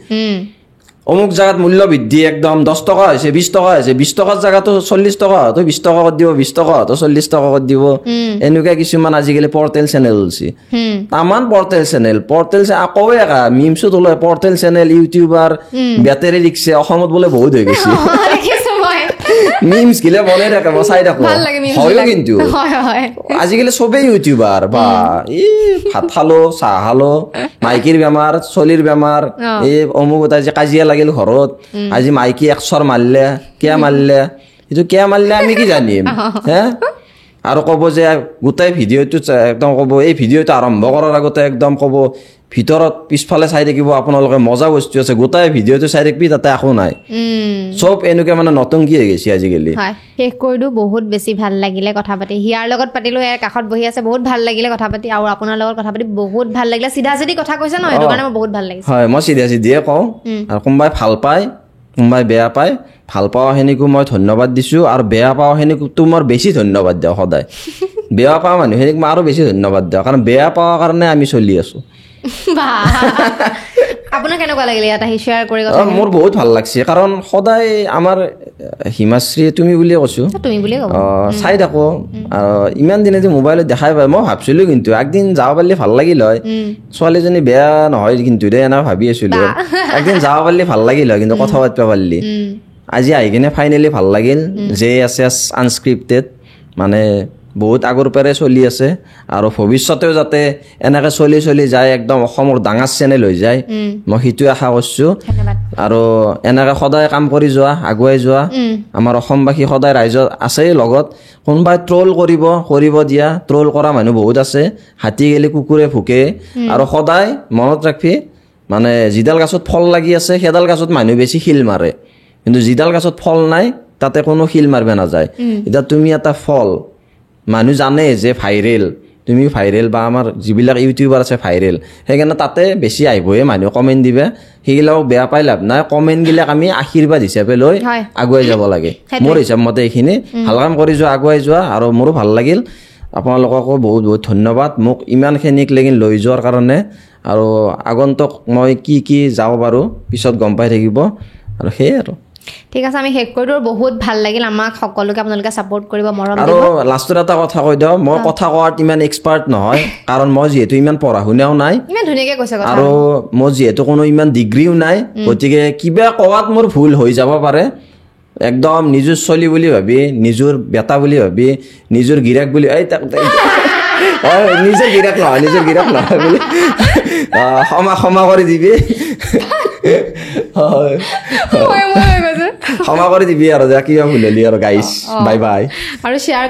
অমুক জায়গাত মূল্য বৃদ্ধি একদম 10 টকা হৈছে 20 টকা হৈছে 20 টকাৰ জায়গাতো 40 টকা তো 20 টকা কৰি দিব 20 টকা তো 40 টকা কৰি দিব এনেকুৱা কিছুমান আজিকালি পৰ্টেল চেনেল হৈছে তামান পৰ্টেল চেনেল আকৌ একা মিমছত ওলাই portal channel YouTuber battery rickshaw অসমত বোলে বহুত হৈ গৈছে মিমছ গিলা বনাই থাকে মই চাই থাকো হয়ও কিন্তু আজিকালি চবেই ইউটিউবাৰ বা এই ভাত খালো চাহ খালো মাইকীৰ বেমাৰ চলিৰ বেমাৰ এই অমুক এটা যে কাজিয়া লাগিল ঘৰত আজি মাইকী 100 মাৰিলে কিয় মাৰিলে এইটো কিয় মাৰিলে আমি কি জানিম হে আৰু ক'ব যে গোটেই ভিডিঅ'টো একদম ক'ব এই ভিডিঅ'টো আৰম্ভ কৰাৰ আগতে একদম ক'ব ভিতৰত পিছফালে চাই থাকিব আপোনালোকে মজা বস্তু আছে গোটেই ভিডিঅ'টো চাই থাকিবি তাতে একো নাই চব এনেকুৱা মানে নতুনকি হৈ গৈছে আজিকালি শেষ কৰি দিওঁ বহুত বেছি ভাল লাগিলে কথা পাতি হিয়াৰ লগত পাতিলোঁ ইয়াৰ কাষত বহি আছে বহুত ভাল লাগিলে কথা পাতি আৰু আপোনাৰ লগত কথা পাতি বহুত ভাল লাগিলে চিধা চিধি কথা কৈছে ন সেইটো কাৰণে মই বহুত ভাল লাগিছে হয় মই চিধা চিধিয়ে কওঁ আৰু কোনোবাই ভাল পায় কোনোবাই বেয়া পায় ভাল পাওঁ সেনেকো মই ধন্যবাদ দিছোঁ আৰু বেয়া পাওঁ সেনেকোতো মই বেছি ধন্যবাদ দিওঁ সদায় বেয়া পাওঁ মানুহ সেনেক মই আৰু বেছি ধন্যবাদ দিওঁ কাৰণ বেয়া পাওঁ কাৰণে আমি চলি আছোঁ আপোনাৰ কেনেকুৱা লাগিলে ইয়াত আহি শ্বেয়াৰ কৰি কথা মোৰ বহুত ভাল লাগছে কাৰণ সদায় আমাৰ হিমাশ্ৰী তুমি বুলিয়ে কৈছোঁ তুমি বুলিয়ে ক'ব চাই থাকোঁ ইমান দিনে যে মোবাইলত দেখাই পায় মই ভাবছিলোঁ কিন্তু একদিন যাব পাৰিলে ভাল লাগিল হয় ছোৱালীজনী বেয়া নহয় কিন্তু দে এনে ভাবি আছিলোঁ একদিন যাব পাৰিলে ভাল লাগিল হয় কিন্তু কথা পাতিব পাৰিলি আজি আহি কিনে ফাইনেলি ভাল লাগিল যে আছে আনস্ক্ৰিপ্টেড মানে বহুত আগৰ পৰাই চলি আছে আৰু ভৱিষ্যতেও যাতে এনেকৈ চলি যায় একদম অসমৰ ডাঙৰ চেনেল হৈ যায় মই সেইটোৱে আশা কৰিছোঁ আৰু এনেকৈ সদায় কাম কৰি যোৱা আগুৱাই যোৱা আমাৰ অসমবাসী সদায় ৰাইজ আছেই লগত কোনোবাই ট্ৰল কৰিব দিয়া ট্ৰল কৰা মানুহ বহুত আছে হাতী গেলি কুকুৰে ভুকে আৰু সদায় মনত ৰাখবি মানে যিডাল গছত ফল লাগি আছে সেইডাল গছত মানুহ বেছি শিল মাৰে কিন্তু যিডাল গছত ফল নাই তাতে কোনো শিল মাৰিব নাযায় এতিয়া তুমি এটা ফল মানুহ জানে যে ভাইৰেল তুমি ভাইৰেল বা আমাৰ যিবিলাক ইউটিউবাৰ আছে ভাইৰেল সেইকাৰণে তাতে বেছি আহিবহে মানুহ কমেণ্ট দিবে সেইগিলাক বেয়া পাই লাভ নাই কমেণ্টবিলাক আমি আশীৰ্বাদ হিচাপে লৈ আগুৱাই যাব লাগে মোৰ হিচাপ মতে এইখিনি ভাল কাম কৰি যোৱা আগুৱাই যোৱা আৰু মোৰো ভাল লাগিল আপোনালোককো বহুত বহুত ধন্যবাদ মোক ইমানখিনিক লেগি লৈ যোৱাৰ কাৰণে আৰু আগন্তুক মই কি যাব পাৰোঁ পিছত গম পাই থাকিব আৰু সেয়ে আৰু ঠিক আছে আমি শেষ কৰি দিওঁ বহুত ভাল লাগিল আমাক সকলোকে আপোনালোকে ছাপোৰ্ট কৰিব মৰম দিব আৰু লাষ্টত এটা কথা কৈ দিওঁ মই কথা কোৱাত ইমান এক্সপাৰ্ট নহয় কাৰণ মই যিহেতু ইমান পঢ়া শুনাও নাই ইমান ধুনীয়াকৈ কৈছে কথা আৰু মই যিহেতু কোনো ইমান ডিগ্ৰীও নাই গতিকে কিবা কোৱাত মোৰ ভুল হৈ যাব পাৰে একদম নিজৰ চলি বুলি ভাবি নিজৰ বেটা বুলি ভাবি নিজৰ গিৰাক বুলি নিজৰ গিৰাক নহয় বুলি ক্ষমা কৰি দিবি ক্ষমা কৰি দিবি আৰু কিবা ভুল হলি আৰু গাইছ বাই বাই আৰু শ্বেয়াৰ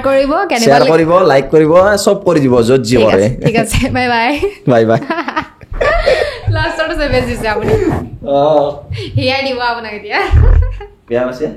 কৰিব লাইক কৰিব চব কৰি দিব য'ত যি কৰে ঠিক আছে বাই বাই লাষ্টত বেছিছে আপুনি হিয়াই দিব আপোনাক এতিয়া বেয়া আছে